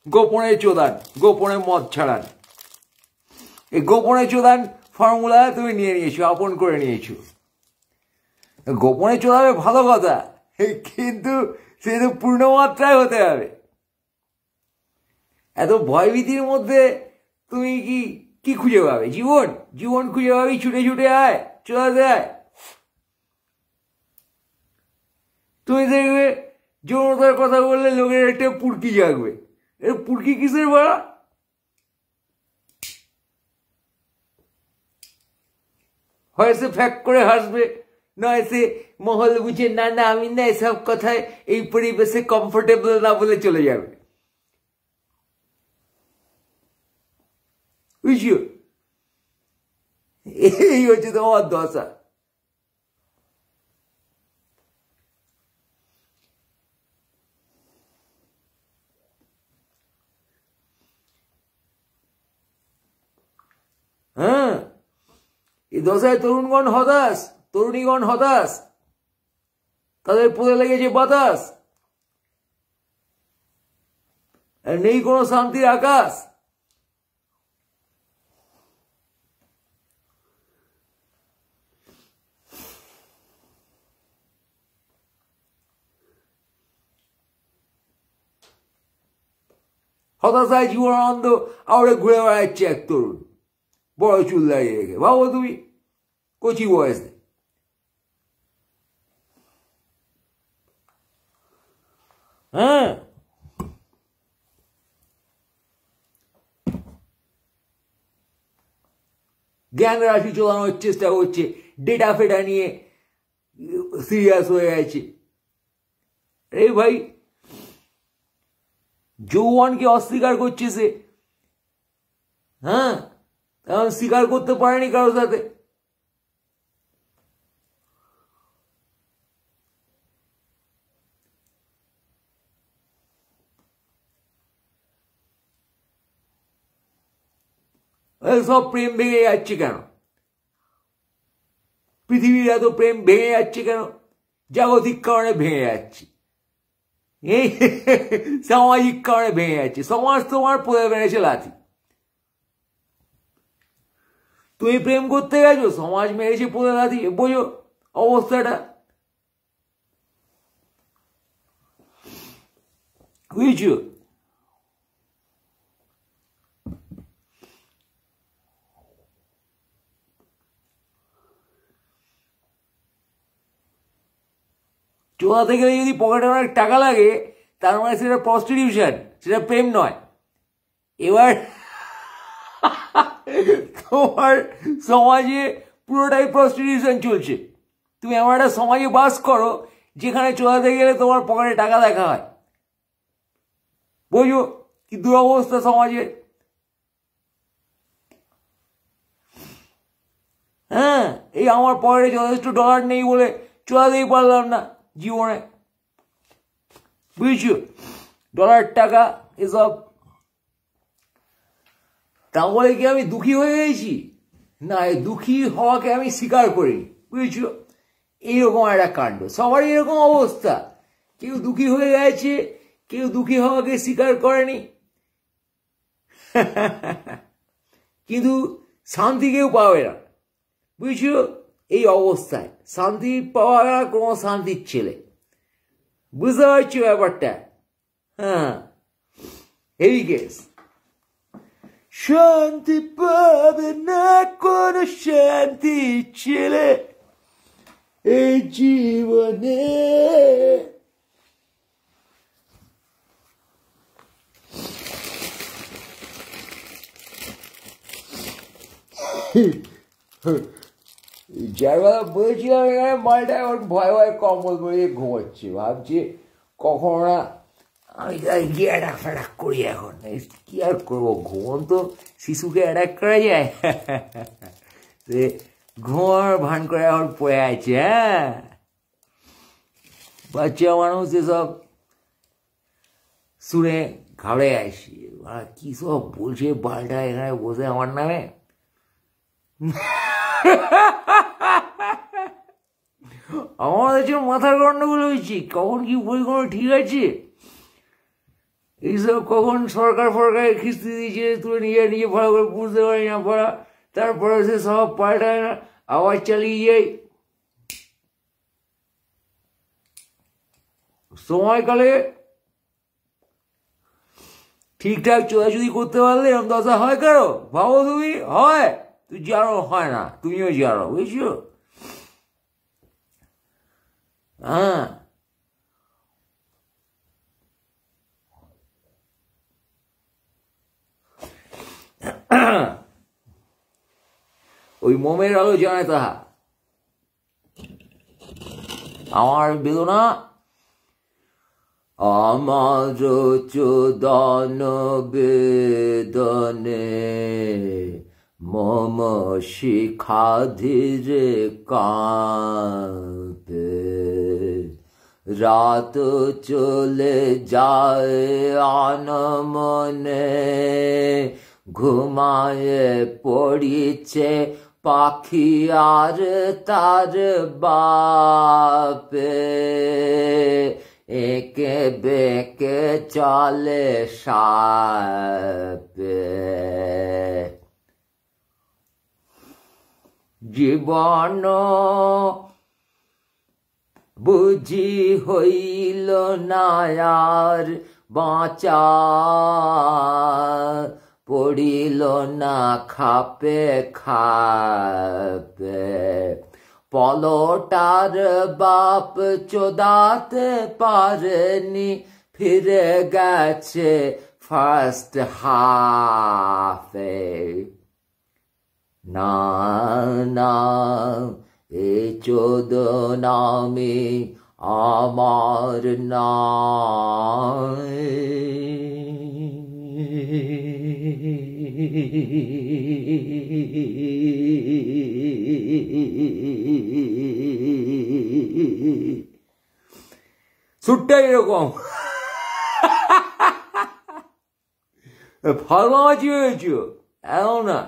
গোপনে চোদান, গোপনে মদ ছাড়ান, এই গোপনে চোদান ফর্মুলা তুমি নিয়ে নিয়েছো, আপন করে নিয়েছো। গোপনে চোদাবে ভালো কথা, কিন্তু সে তো পূর্ণমাত্রায় হতে হবে। এত ভয়ভীতির মধ্যে তুমি কি কি খুঁজে পাবে? জীবন, জীবন খুঁজে পাবি ছুটে ছুটে আয়, চোদাতে আয়। তুমি দেখবে যৌনতার কথা বললে লোকের একটা পুরকি জাগবে। এর পুরকি কিসের বাড়া? হয় সে ফ্যাক করে হাসবে, নয় সে মহল বুঝে না না আমি না এসব কথায় এই পরিবেশে কমফোর্টেবল না বলে চলে যাবে। বুঝছো, এই হচ্ছে তোমার দশা। হ্যাঁ, এই দশায় তরুণগণ হতাশ, তরুণীগণ হতাশ, তাদের পড়ে লেগেছে বাতাস, আর নেই কোনো শান্তির আকাশ। হতাশায় জীবনানন্দ আবার ঘুরে বেড়াচ্ছে এক তরুণ, বড় চুল দাঁড়িয়ে রেখে। ভাবো তুমি, কচি বয়সে। হ্যাঁ, জ্ঞান রাশি চলানোর চেষ্টা করছে, ডেটা ফেটা নিয়ে সিরিয়াস হয়ে গেছে। এই ভাই, যৌবনকে অস্বীকার করছে সে। হ্যাঁ, এখন স্বীকার করতে পারেনি কারোর সাথে। সব প্রেম ভেঙে যাচ্ছে কেন? পৃথিবীর এত প্রেম ভেঙে যাচ্ছে কেন? জাগতিক কারণে ভেঙে যাচ্ছে, এই সামাজিক কারণে ভেঙে যাচ্ছে। সমাজ তোমার পড়ে বেড়েছে লাথি। তুমি প্রেম করতে গেছো, সমাজ মেরেছে পড়ে লাথি। বোঝো অবস্থাটা, বুঝছো? চোরাতে গেলে যদি পকেটে অনেক টাকা লাগে, তার মানে সেটা প্রস্টিটিউশন, সেটা প্রেম নয়। এবার তোমার সমাজে পুরোটাই প্রস্টিটিউশন চলছে। তুমি এমন একটা সমাজে বাস করো যেখানে চোরাতে গেলে তোমার পকেটে টাকা দেখা হয়। বোঝো কি দুরবস্থা সমাজের। হ্যাঁ, এই আমার পকেটে যথেষ্ট ডলার নেই বলে চোরাতেই পারলাম না জীবনে। বুঝছো, ডলার টাকা এসব। তাহলে কি আমি দুঃখী হয়ে গেছি? না, দুঃখী হওয়াকে আমি স্বীকার করিনি। বুঝছো, এইরকম একটা কাণ্ড। সবারই এরকম অবস্থা, কেউ দুঃখী হয়ে গেছে, কেউ দুঃখী হওয়াকে স্বীকার করেনি। কিন্তু শান্তি কেউ পাবে না। বুঝছো, এই অবস্থায় শান্তি পাওয়া কোনো শান্তির ছেলে। বুঝতে পারছো ব্যাপারটা? হ্যাঁ, এই কেস। শান্তি পাবে না কোনো শান্তি ছেলে এই জীবনে। যার কথা বলেছিলাম, এখানে মালটা এখন ভয় ভয় কম্বল পরে ঘুমোচ্ছে। ভাবছে কখন না আমি গিয়ে অ্যাটাক ফ্যাটাক করি। এখন কি আর করবো, ঘুমন্ত শিশুকে অ্যাটাক করা যায়? সে ঘুমার ভান করে এখন পড়ে আছে। হ্যাঁ, বাচ্চা মানুষ এসব শুনে ঘাবড়ে আসি। কি সব বলছে বালটা এখানে বসে আমার নামে। আমার কাছে মাথার গন্ডগোল হয়েছে, কখন কি বই কোনো ঠিক আছে? এইসব কখন সরকার ফরকারের খিস্তি দিয়েছে, তুলে নিজে ভালো করে বুঝতে পারি না পড়া, তারপরে সে সব পাল্টায় না, আবার চালিয়ে যাই। সময়কালে ঠিকঠাক চোদাচুদি করতে পারলে এরকম দশা হয় কারো? ভাবো তুমি, হয়? তুই জানো হয় না, তুমিও জানো। বুঝছো? হ্যাঁ, ওই মোমের আলো জানে তাহা। আমার বেদনা, আমার চোদন বেদনে মম শিখা ধীরে কাঁপে, রাত চলে যায় আনমনে, ঘুমায়ে পড়িছে পাখি আর তার বাপে, একে বেকে চলে সাপে। জীবন বুঝি হইল না আর বাঁচা, পড়িল না খাপে খাপে, পলটার বাপ চোদাতে পারেনি, ফিরে গেছে ফার্স্ট হাফে। না না এ চোদনামি আমার নয়, সুরটা এরকম। ফার্মাজি হয়েছ এও না।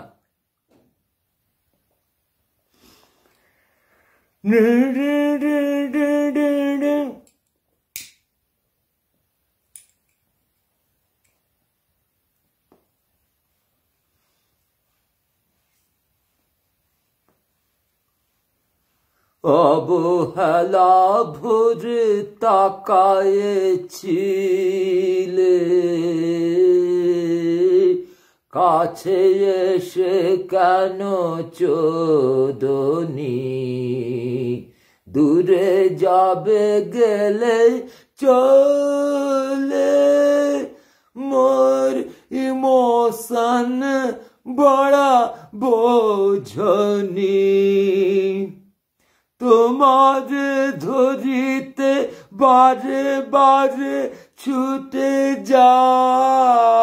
অবহেলা ভরে তাকায়েছিলে, কাছে এসে কেন চোদনি, দূরে যাবে গেলে চলে, মোর ইমোশন বড়া বোঝনি, তোমার ধরিতে বারে বারে ছুটে যাই,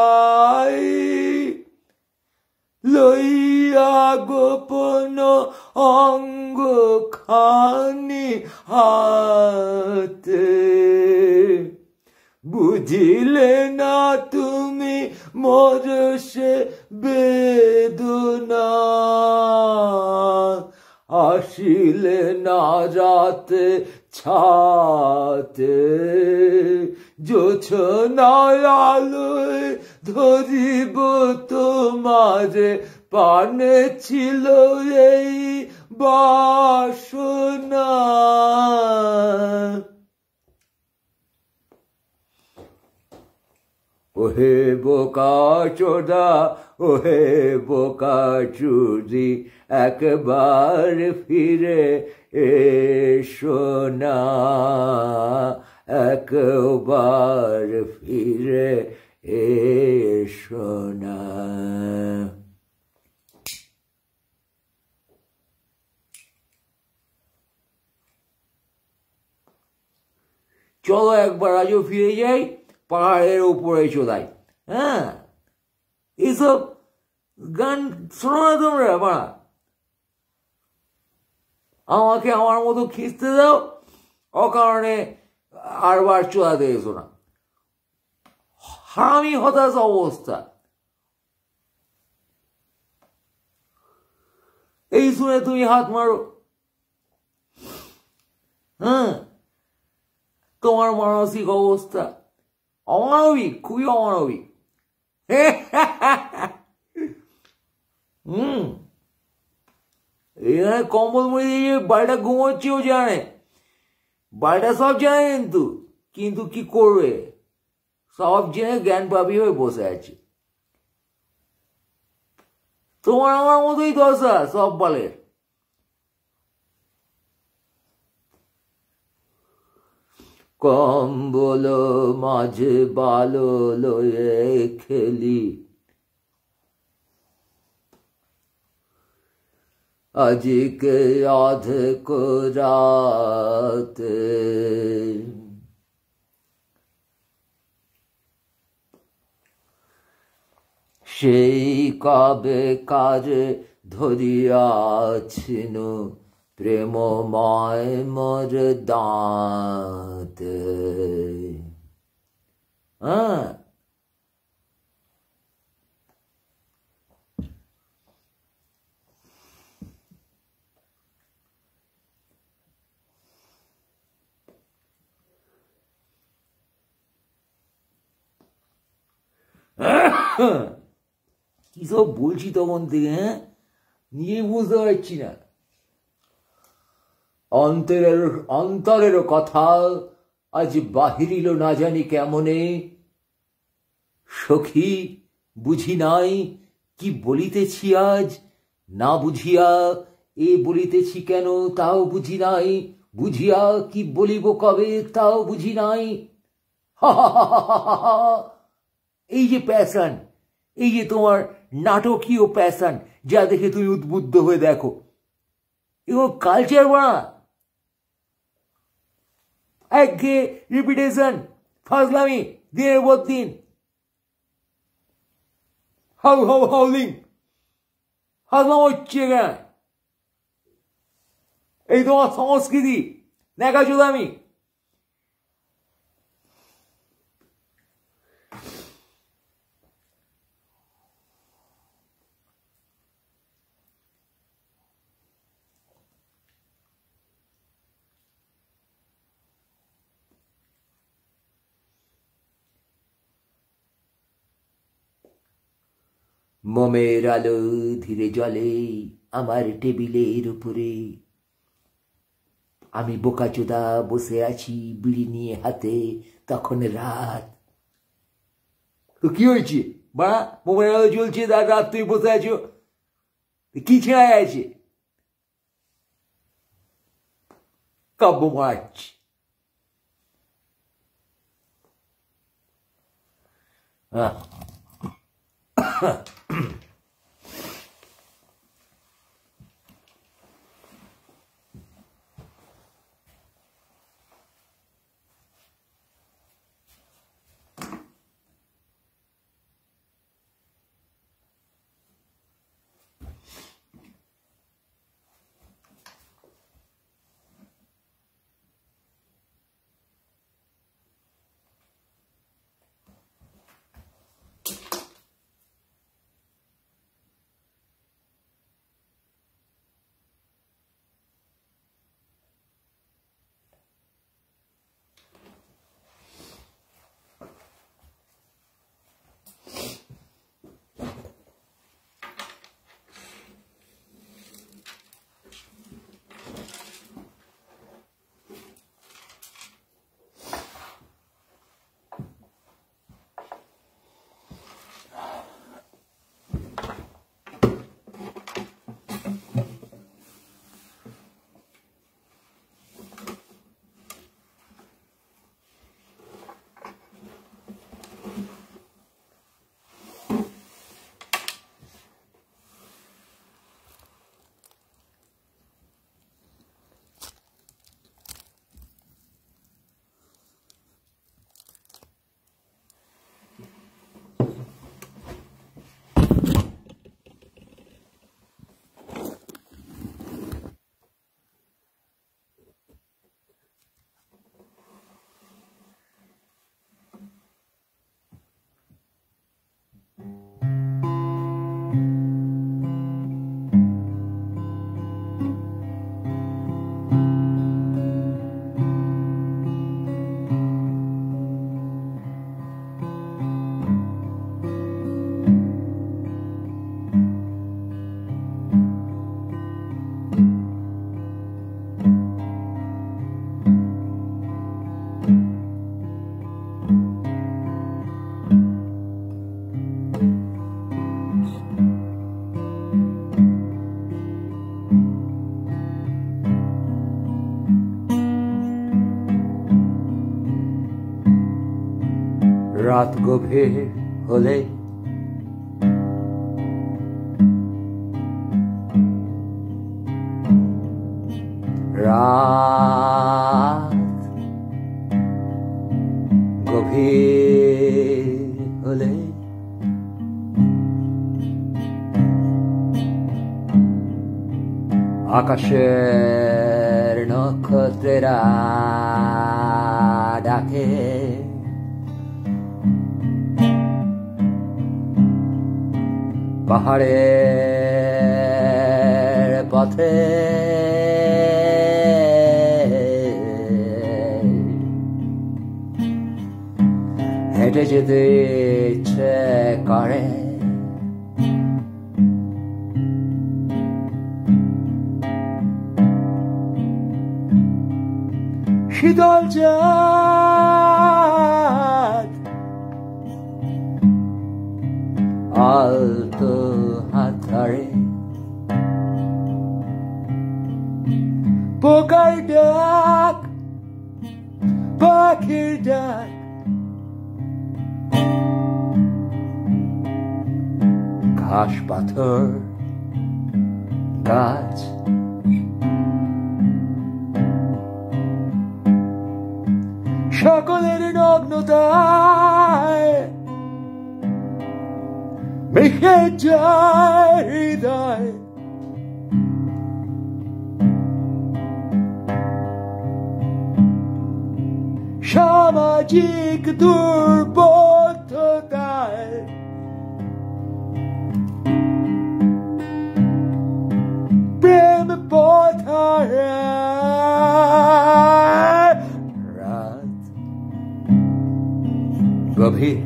লইয়া গোপন অঙ্গ খানি হাতে, বুঝিলে না তুমি মোর সে বেদনা, আসিলে না রাতে ছাতে, জোছনায় আলোয় ধরিব তোমারে, পানে ছিল এই বাসনা। ওহে বোকা চোদা, ওহে বোকা চুরি, একবার ফিরে এসো না, একবার ফিরে এসো না। চলো একবার আজও ফিরে যাই পাহাড়ের উপরে চোদাই। হ্যাঁ, এইসব গান শোনো না তোমরা বাড়া, আমাকে আমার মতো খিস্তে দাও, অকারণে আরবার চোদাতে এসো না। হারামি হতাশ অবস্থা। এই শুনে তুমি হাত মারো। হ্যাঁ, তোমার মানসিক অবস্থা অমানবিক, খুবই অমানবিক। এখানে কম্বল মুড়ি দিয়ে বাড়িটা ঘুমোচ্ছেও জানে, বাড়িটা সব জানে, কিন্তু কি করবে, সব জেনে জ্ঞান পাপি হয়ে বসে আছে। তোমার আমার মতোই দশা সব বালের। কম্বল মাঝে বালো লয়ে খেলি, আজকে অর্ধেক রাতে সেই কবে কারে ধরিয়াছিল প্রেমময় মোর দাঁতে। হ্যাঁ, কি সব বলছি তখন থেকে, হ্যাঁ নিজে বুঝতে পারছি না। অন্তরের কথা আজ বাহিরিল না জানি কেমনে, সখী বুঝি নাই কি বলিতেছি আজ, না বুঝিয়া এ বলিতেছি কেন তাও বুঝি নাই, বুঝিয়া কি বলিব কবে তাও বুঝি নাই। এই যে প্যাশন, এই যে তোমার নাটকীয় প্যাশন, যা দেখে তুমি উদ্বুদ্ধ হয়ে দেখো, এবং কালচার বাড়া, একঘেয়ে রিপিটেশন, ফাজলামি দিনের পর দিন, হাউলিং, ফাজলাম হচ্ছে কেন? এই তোমার সংস্কৃতি, নেকাচোদামি। মোমের আলো ধীরে জ্বলে আমার টেবিলের উপরে, আমি বোকাচোদা বসে আছি বিড়ি নিয়ে হাতে, তখন রাত। তো কি হয়েছে বা, মোমের আলো জ্বলছে তার রাত, তুই বসে আছো, কি ছেঁড়া আছে? কাব্য মারাচ্ছি। রাত গভীর হলে রাত গভীর হলে আকাশের নক্ষত্রেরা ডাকে পাহাড়ের পথে হেঁটে যেতে ইচ্ছে করে শীতল চাঁদ আলতো হাত ধরে পোকার ডাক পাখির ডাক ঘাস পাথর গাছ সকলের নগ্নতায় মিশে যায় হৃদয় সামাজিক দুর্বোধ্যতায় প্রেম পথায় রাত গভীর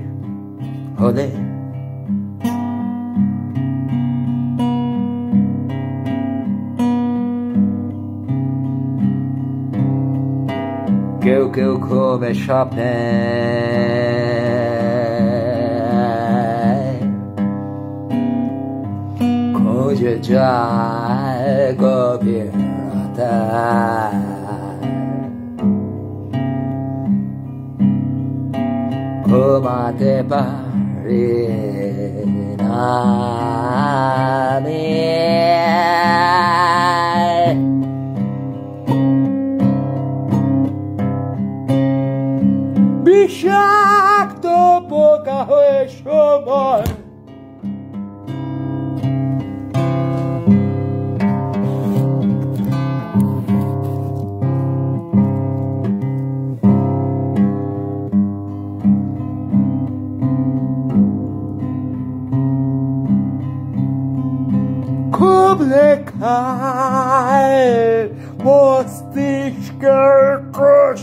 হলে কেউ কেউ ঘুমে স্বপ্নে খুঁজে যায় গভীরতা ঘুমাতে পারি না আমি বিষাক্ত পোকা হয়ে সময় খুব লেখায় মস্তিষ্কের কোষ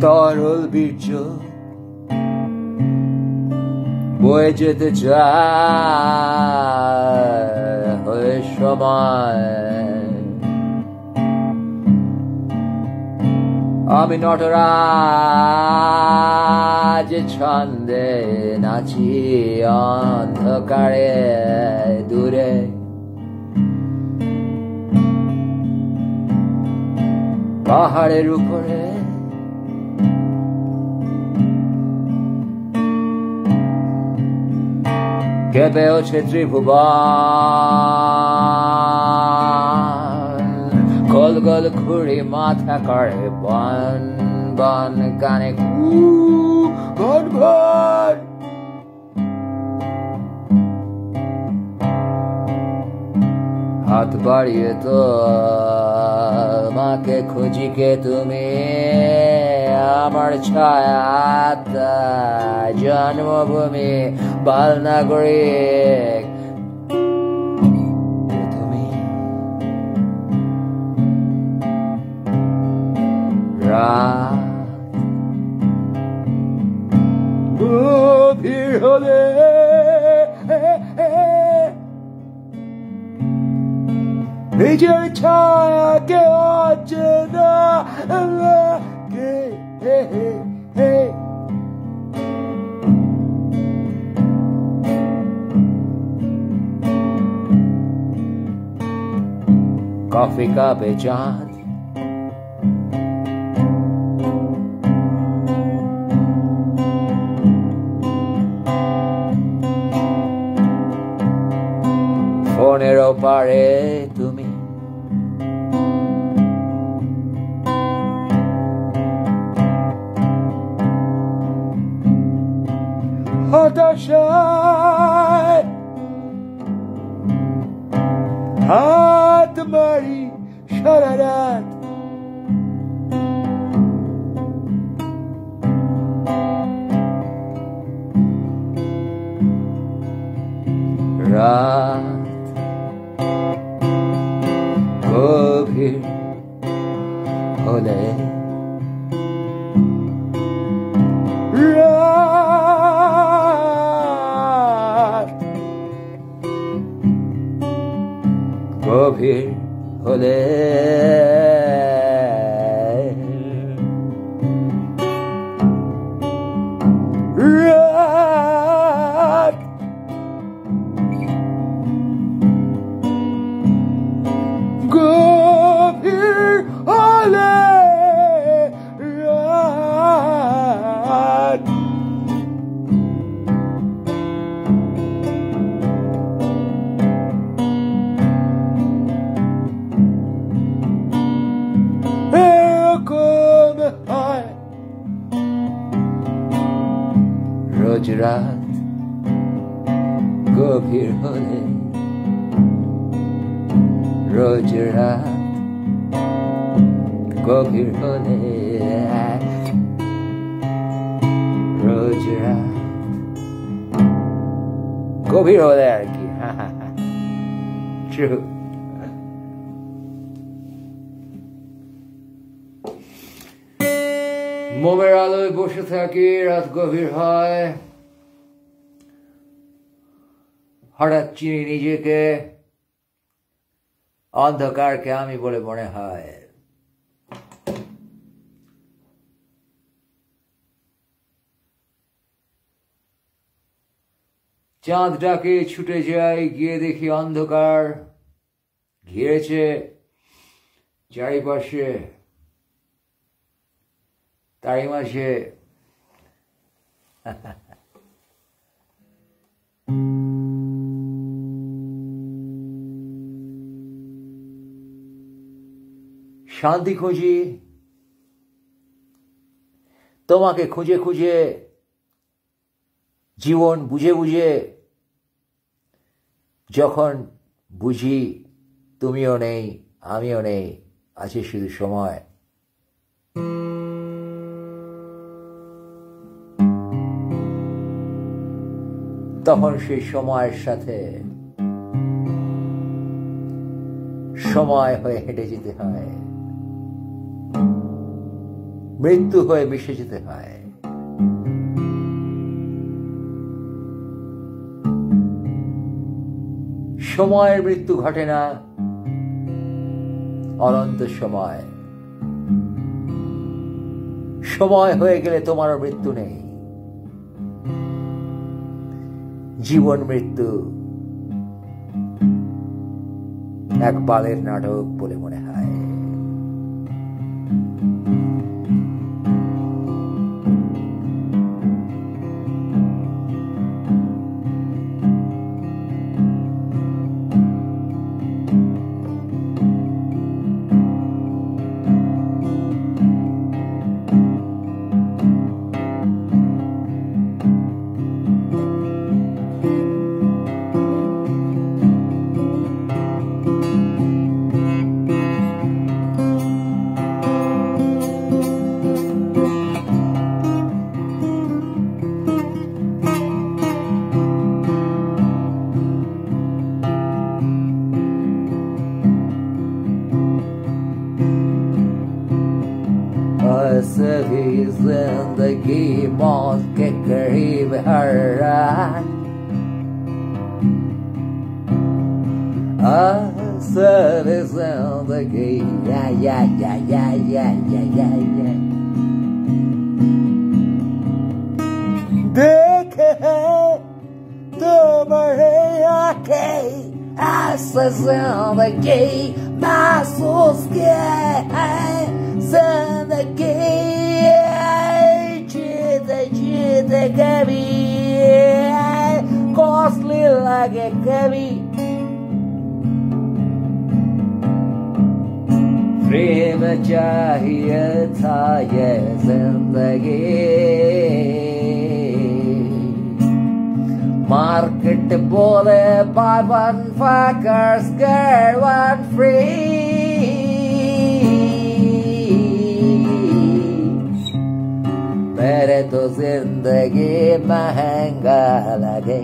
তরল বীর্য বয়ে যেতে চায় হয়ে সময় আমি নটরাজ ছন্দে নাচি অন্ধকারে দূরে পাহাড়ের উপরে কেঁপে ওঠে ত্রিভুবন গোল গোল ঘুরি মাথা করে বন বন গানে ঘন ঘন হাত বাড়িয়ে তো মাকে খুঁজি কে তুমি আমার ছায়া জন্মভূমি বালনাগরিক তুমি রাত গভীর হলে নিজের ছায়াকে অচেনা লাগে কফি কাপে চাঁদ পারে তুমি হতাশায় হাত মারি সারা রাত রাত গভীর হলে রাত গভীর হলে রাত গভীর হলে রাত এরকম হয় রোজ রাত গভীর হলে রোজ রাত গভীর হলে রোজ রাত গভীর হলে আর কি ট্রু মোমের আলোয় বসে থাকি রাত গভীর হয় হঠাৎ চিনি নিজেকে অন্ধকারকে আমি বলে মনে হয় চাঁদটাকে ছুটে যাই গিয়ে দেখি অন্ধকার ঘিরেছে চারিপাশে তারই মাঝে শান্তি খুঁজি তোমাকে খুঁজে খুঁজে জীবন বুঝে বুঝে যখন বুঝি তুমিও নেই আমিও নেই আছে শুধু সময় তখন সেই সময়ের সাথে সময় হয়ে হেঁটে যেতে হয় মৃত্যু হয়ে মিশে যেতে হয় সময়ের মৃত্যু ঘটে না অনন্ত সময় সময় হয়ে গেলে তোমারও মৃত্যু নেই জীবন মৃত্যু এক বালের নাটক বলে মনে হয় सभी जिंदगी मौत के करीब हर रात सभी जिंदगी या देखे तुम्हारे आंखें ऐसे जिंदगी महसूस किए है जिंदगी जीते जीते कभी कॉस्टली लगे कभी में चाहिए था ये जिंदगी मार्केट बोले buy one fuckers get one free मेरे तो जिंदगी महंगा लगे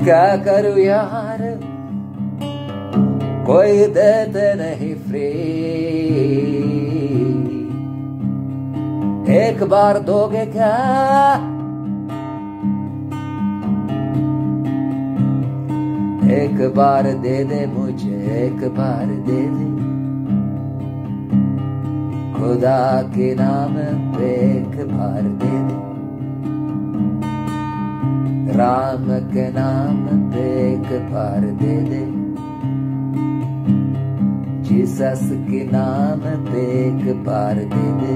क्या करूं यार कोई देते नहीं फ्री एक बार दोगे क्या एक बार दे दे मुझे एक बार दे दे खुदा के नाम पे एक बार दे दे राम के नाम पे एक बार दे दे जीसस के नाम पे एक बार दे दे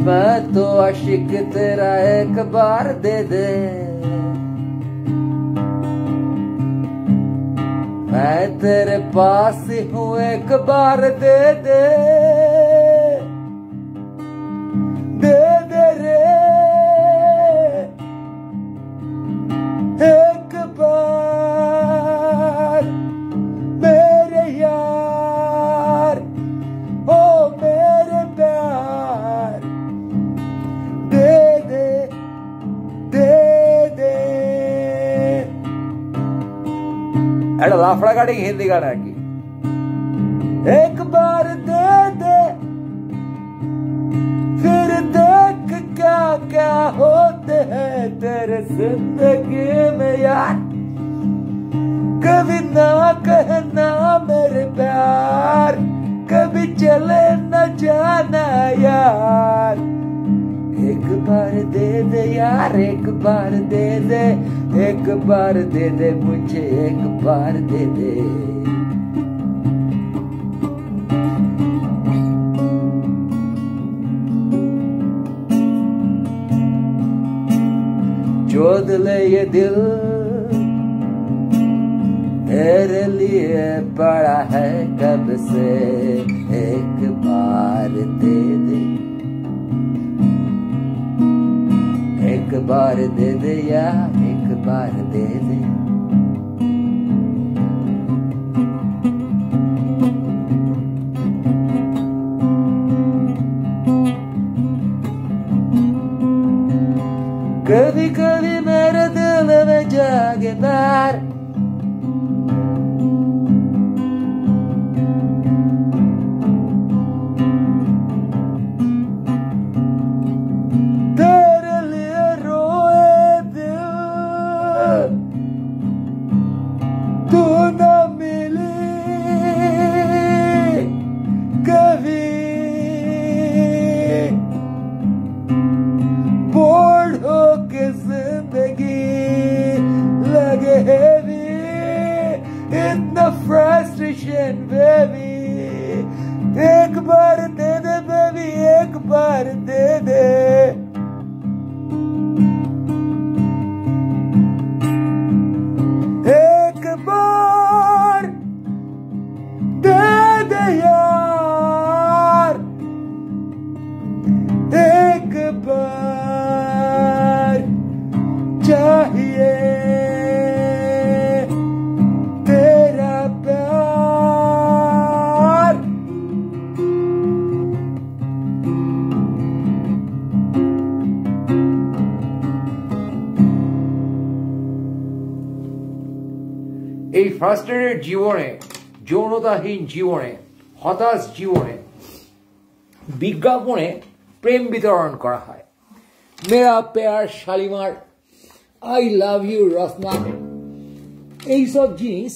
मैं तो आशिक तेरा एक बार दे दे मैं तेरे पास ही हूँ एक बार दे दे दे दे रे एक बार मेरे यार ओ मेरे प्यार दे दे दे दे एड़ा लाफड़ा गाड़ी हिंदी गाना की एक बार दे दे फिर देख क्या क्या होते हैं तेरे जिंदगी में यार कभी ना कहना मेरे प्यार कभी चले न जाना यार एक बार दे दे यार एक बार दे दे एक बार दे दे मुझे एक बार दे दे जोद ले ये दिल तेरे लिए पड़ा है कब से एक बार दे दे एक बार दे दे या एक बार दे दे कभी कभी मेरे दिल में जागे बार तेरे लिए रोए दिल तू न मिली कभी बोर्ड हो के जिंदगी लगे हेवी इतना फ्रस्ट्रेशन बेबी एक बार दे दे बेबी एक बार दे दे एक बार दे दे यार एक बार चाहिए तेरा प्यार এই ফ্রাস্ট্রেটেড জীবনে যৌনতাহীন জীবনে হতাশ জীবনে বিজ্ঞাপনে প্রেম বিতরণ করা হয় मेरा प्यार शालीमार आई लव यू रसना এই সব জিনিস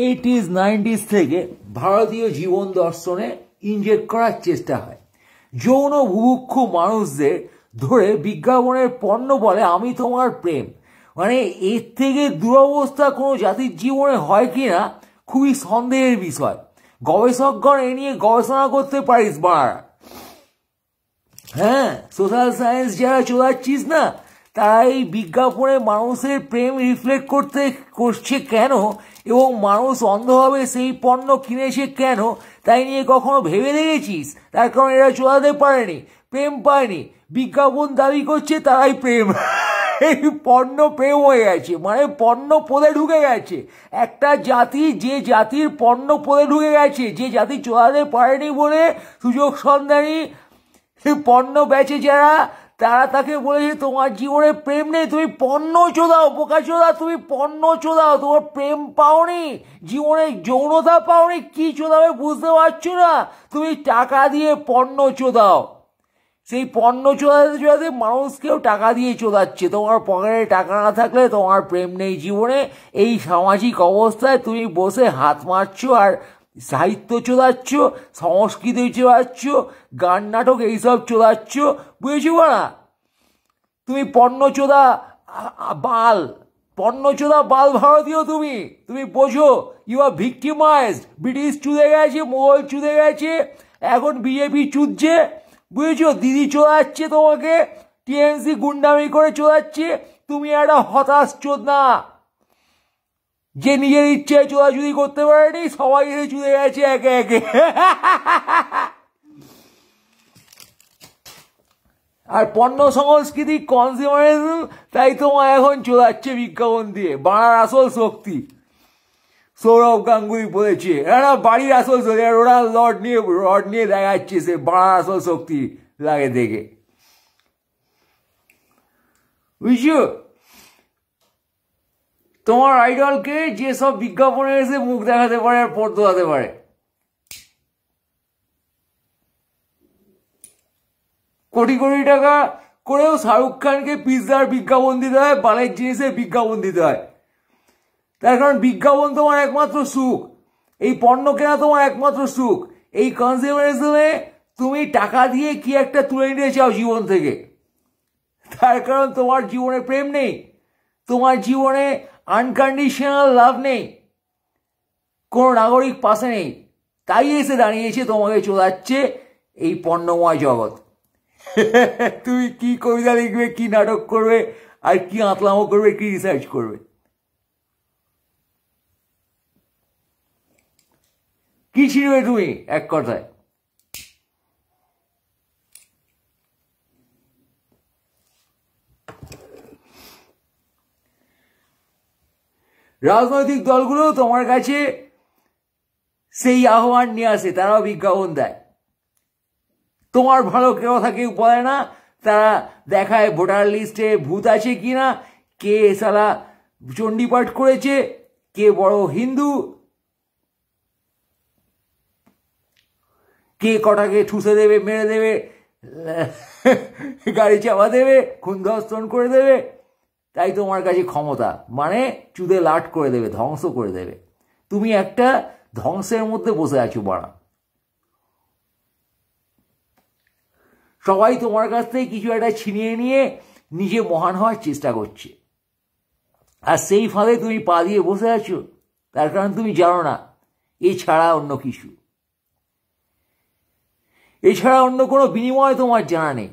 80s 90s থেকে ভারতীয় জীবন দর্শনে ইনজেক্ট করার চেষ্টা হয় যৌন বুভুক্ষু মানুষদের ধরে বিজ্ঞাপনের পণ্য বলে আমি তোমার প্রেম মানে এর থেকে দুরবস্থা কোনো জাতির জীবনে হয় কিনা খুবই সন্দেহের বিষয় গবেষকগণ এ নিয়ে গবেষণা করতে পারিস বাড়া হ্যাঁ সোশ্যাল সায়েন্স যারা চলাচ্ছিস না তারা এই বিজ্ঞাপনে মানুষের প্রেম রিফ্লেক্ট করছে কেন এবং মানুষ অন্ধভাবে সেই পণ্য কিনেছে কেন, তাই নিয়ে কখনো ভেবে দেখেছিস? তার কারণ এরা চলাতে পারেনি, প্রেম পায়নি, বিজ্ঞাপন দাবি করছে তারাই প্রেম। এই পণ্য প্রেম হয়ে গেছে, মানে পণ্য পদে ঢুকে গেছে। একটা জাতি, যে জাতির পণ্য পদে ঢুকে গেছে, যে জাতি চলাতে পারেনি বলে সুযোগ সন্ধানী পণ্য বেচে যারা, তারা তাকে বলেছে তোমার জীবনে প্রেম নেই, তুমি পণ্য চোদাও, বোকা চোদা, তুমি পণ্য চোদাও, তোমার প্রেম পাওনি, জীবনে যৌনতা পাওনি, কি চোদাবে বুঝতে পারছো না? তুমি টাকা দিয়ে পণ্য চোদাও। সেই পণ্য চোদাতে চোদাতে মানুষকেও টাকা দিয়ে চোদাচ্ছে। তোমার পকেটে টাকা না থাকলে তোমার প্রেম নেই জীবনে। এই সামাজিক অবস্থায় তুমি বসে হাত মারছো আর সাহিত্য চোদাচ্ছ, সংস্কৃতি চোদাচ্ছ, গান নাটক এইসব চোদাচ্ছ, বুঝেছো না? তুমি পণ্য চোদা বাল, পণ্য চোদা বাল ভারতীয়। তুমি বোঝো, ইউ আর ভিক্টিমাইজড। ব্রিটিশ চুদে গেছে, মোগল চুদে গেছে, এখন বিজেপি চুদছে, বুঝেছো? দিদি চোদাচ্ছে তোমাকে, টিএমসি গুন্ডামি করে চোদাচ্ছে। তুমি একটা হতাশ চোদনা, যে নিজের ইচ্ছায় চোদাচুদি করতে পারেনি, সবাই এসে চুদে গেছে একে একে। আর পণ্য সংস্কৃতি, কনজিউমারিজম, তাই তোমার এখন চোদাচ্ছে বিজ্ঞাপন দিয়ে। বাড়ার আসল শক্তি সৌরভ গাঙ্গুলি বলেছে, এরা বাড়ির আসল শক্তি, ওরা রড নিয়ে দেখাচ্ছে সে বাড়ার আসল শক্তি লাগে দেখে, বুঝছো? তোমার আইডলকে যেসব বিজ্ঞাপনে এসে মুখ দেখাতে পারে আর পথ ধোয়াতে পারে, কোটি কোটি টাকা করেও শাহরুখ খানকে পিৎজার বিজ্ঞাপন দিতে হয়, বালের জিনিসের বিজ্ঞাপন দিতে হয়। তার কারণ বিজ্ঞাপন তোমার একমাত্র সুখ, এই পণ্য কেনা তোমার একমাত্র সুখ। এই কনজিউমারিজমে তুমি টাকা দিয়ে কি একটা তুলে নিতে চাও জীবন থেকে, তার কারণ তোমার জীবনে প্রেম নেই, তোমার জীবনে আনকন্ডিশনাল লাভ নেই, কোনো নাগরিক পাশে নেই, তাই এসে দাঁড়িয়েছে তোমাকে চোদাচ্ছে এই পণ্যময় জগৎ। তুমি কি কবিতা লিখবে, কি নাটক করবে, আর কি আতলামো করবে, কি রিসার্চ করবে, কি ছিড়বে তুমি এক কথায়? রাজনৈতিক দলগুলো তোমার কাছে সেই আহ্বান নিয়ে আসে, তারাও বিজ্ঞাপন দেয়। তোমার ভালো কথা কেউ বলে না, তারা দেখায় ভোটার লিস্টে ভূত আছে কিনা, কে সালা চণ্ডীপাঠ করেছে, কে বড় হিন্দু, কে কটাকে ঠুসে দেবে, মেরে দেবে, গাড়ি চাপা দেবে, খুন ধর্ষণ করে দেবে। তাই তোমার কাছে ক্ষমতা, মানে চুদে লাট করে দেবে, ধ্বংস করে দেবে। তুমি একটা ধ্বংসের মধ্যে বসে আছো বাড়া। সবাই তোমার কাছ থেকে কিছু একটা ছিনিয়ে নিয়ে নিজে মহান হওয়ার চেষ্টা করছে, আর সেই ফাঁদে তুমি পা দিয়ে বসে আছো। তার কারণ তুমি জানো না এছাড়া অন্য কিছু, এছাড়া অন্য কোনো বিনিময় তোমার জানা নেই।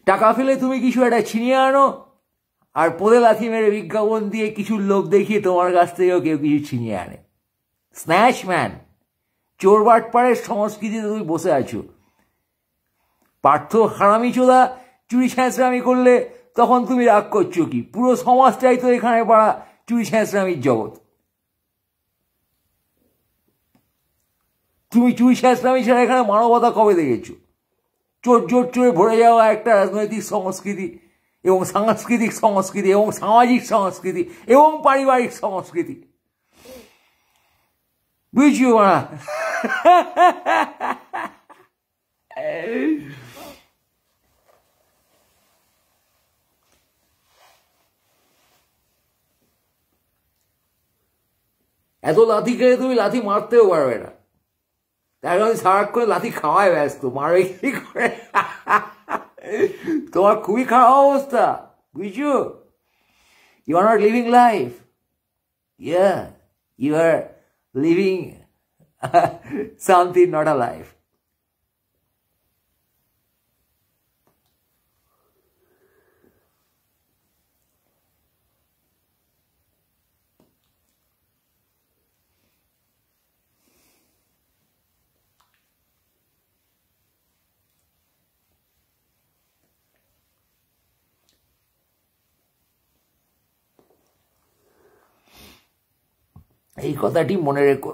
টাকা ফেলে তুমি কিছু একটা ছিনিয়ে আনো, আর পদে লাথি মেরে বিজ্ঞাপন দিয়ে কিছু লোভ দেখিয়ে তোমার কাছ থেকেও কেউ কিছু ছিনিয়ে আনে। স্ন্যাচম্যান, চোর বাটপাড়ের সংস্কৃতিতে তুমি বসে আছো। পার্থ হারামি চোদা চুরি ছ্যাঁচড়ামি করলে তখন তুমি রাগ করছো কি? পুরো সমাজটাই তো এখানে পাড়া চুরি ছ্যাঁচড়ামির জগৎ। তুমি চুরি ছ্যাঁচড়ামি ছাড়া এখানে মানবতা কবে দেখেছো? চোর জোর চোরে ভরে যাওয়া একটা রাজনৈতিক সংস্কৃতি এবং সাংস্কৃতিক সংস্কৃতি এবং সামাজিক সংস্কৃতি এবং পারিবারিক সংস্কৃতি, বুঝছো না? এত লাথি খেলে তুমি লাথি মারতেও পারবে না, তার কারণে সারাক্ষণ লাথি খাওয়ায় ব্যস্ত, মারবে কি করে? তোমার খুবই খারাপ অবস্থা, বুঝছো? You are not living life, yeah, you are living something not a life. এই কথাটি মনে রেখো।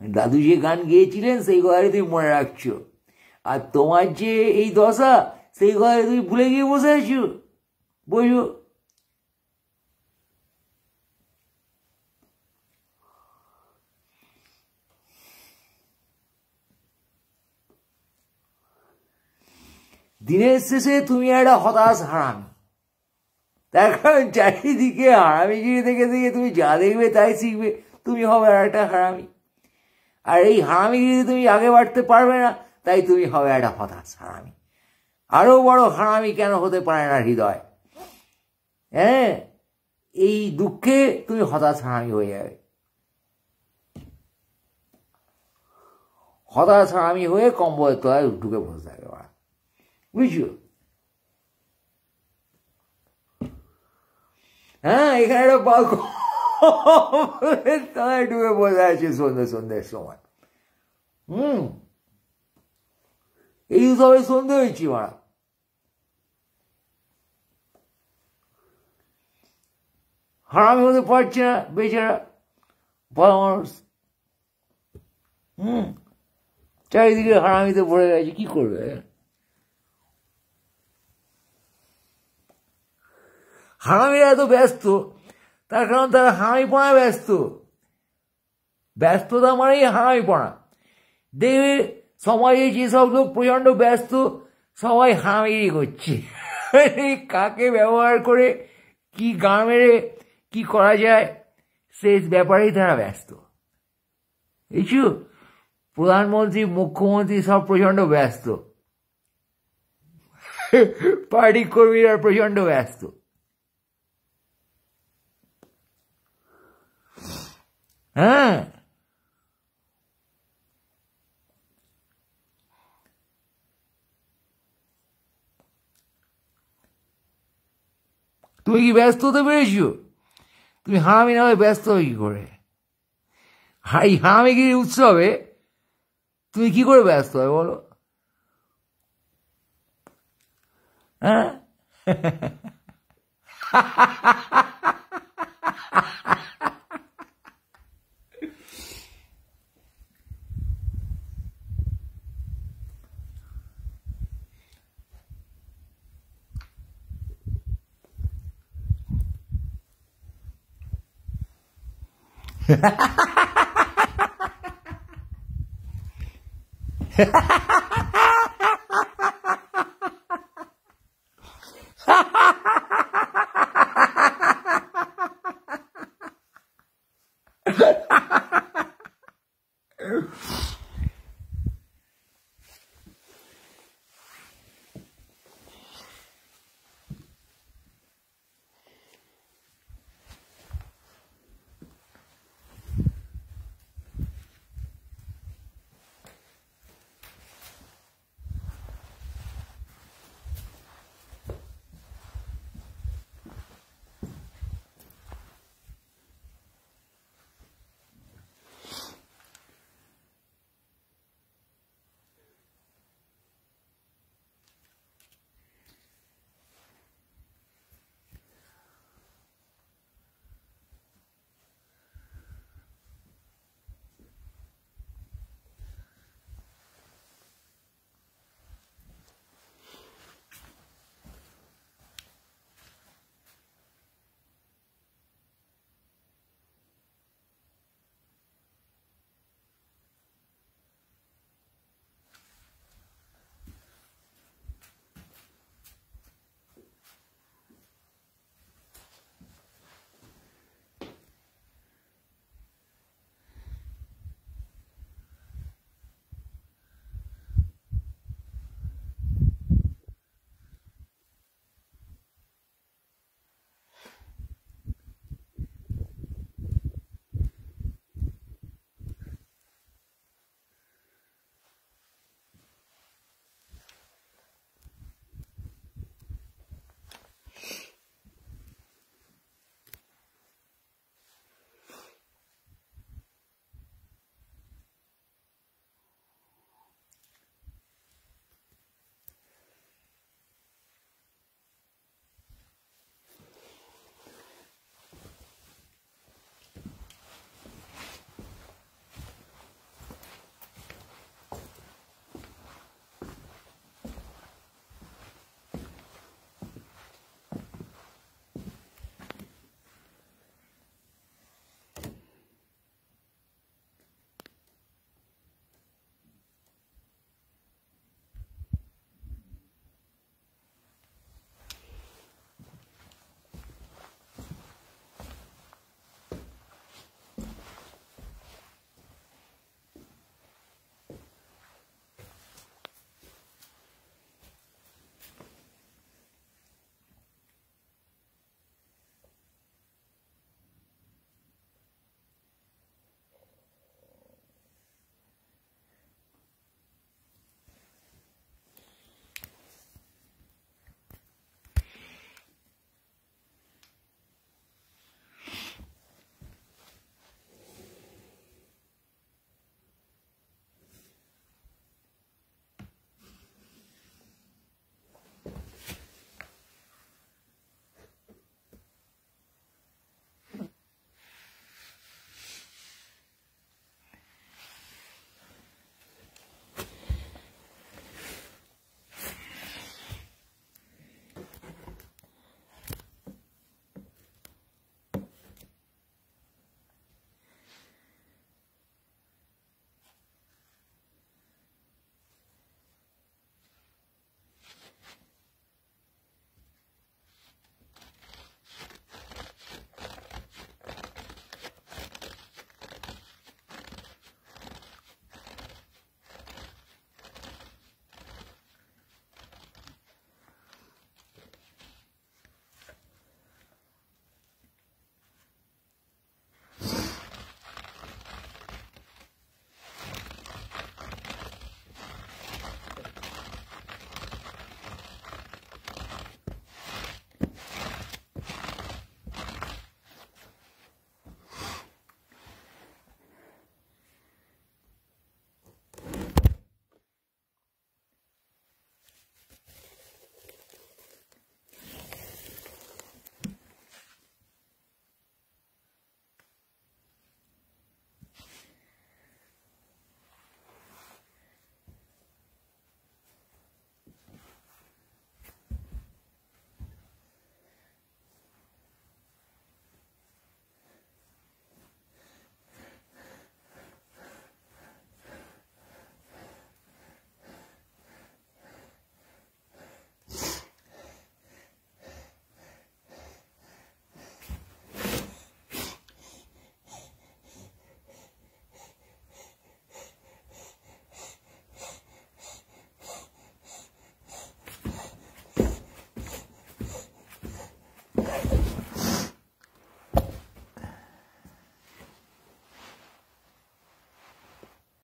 দাদু যে গান গেয়েছিলেন সেই কথাটি তুমি মনে রাখছো, আর তোমার যে এই দশা সেই কথাটি তুমি ভুলে গিয়ে বসে আছো। বোঝো? দিনের শেষে তুমি একটা হতাশ হারামি। তার কারণ চারিদিকে হারামিগিরি দেখে দেখে তুমি যা দেখবে তাই শিখবে, তুমি হবে আর একটা হারামি। আর এই হারামিগিরি তুমি আগে বাড়তে পারবে না, তাই তুমি হবে একটা হতাশ হারামি। আরো বড় হারামি কেন হতে পারে না হৃদয়? হ্যাঁ, এই দুঃখে তুমি হতাশ হারামি হয়ে যাবে। হতাশ হারামি হয়ে কম্বলের তলায় ঢুকে বসে থাকবে। বুঝছো? হ্যাঁ, এখানে একটা তলায় ঢুকে বসে আছে সন্ধ্যের সময়। এই সবাই সন্ধ্যে হয়েছি মারা। হারামি হতে পারছে না বেচারা ভালো মানুষ। চারিদিকে হারামিতে পড়ে গেছে, কি করবে? হারামিরা এত ব্যস্ত, তার কারণ তারা হারামিপনায় ব্যস্ত। ব্যস্ততা মানেই হারামিপনা। দেখবে সমাজে যেসব লোক প্রচন্ড ব্যস্ত, সবাই হারামিগিরি করছে। কাকে ব্যবহার করে কি গা মেরে কি করা যায় সে ব্যাপারেই তারা ব্যস্ত। বুঝছো? প্রধানমন্ত্রী, মুখ্যমন্ত্রী সব প্রচন্ড ব্যস্ত, পার্টি কর্মীরা প্রচন্ড ব্যস্ত। হ্যাঁ, তুমি কি ব্যস্ত হতে পেরেছো? তুমি হারামি না হয়ে ব্যস্ত হবে কি করে? এই হারামিগিরির উৎসবে তুমি কি করে ব্যস্ত হবে বলো? হ্যাঁ,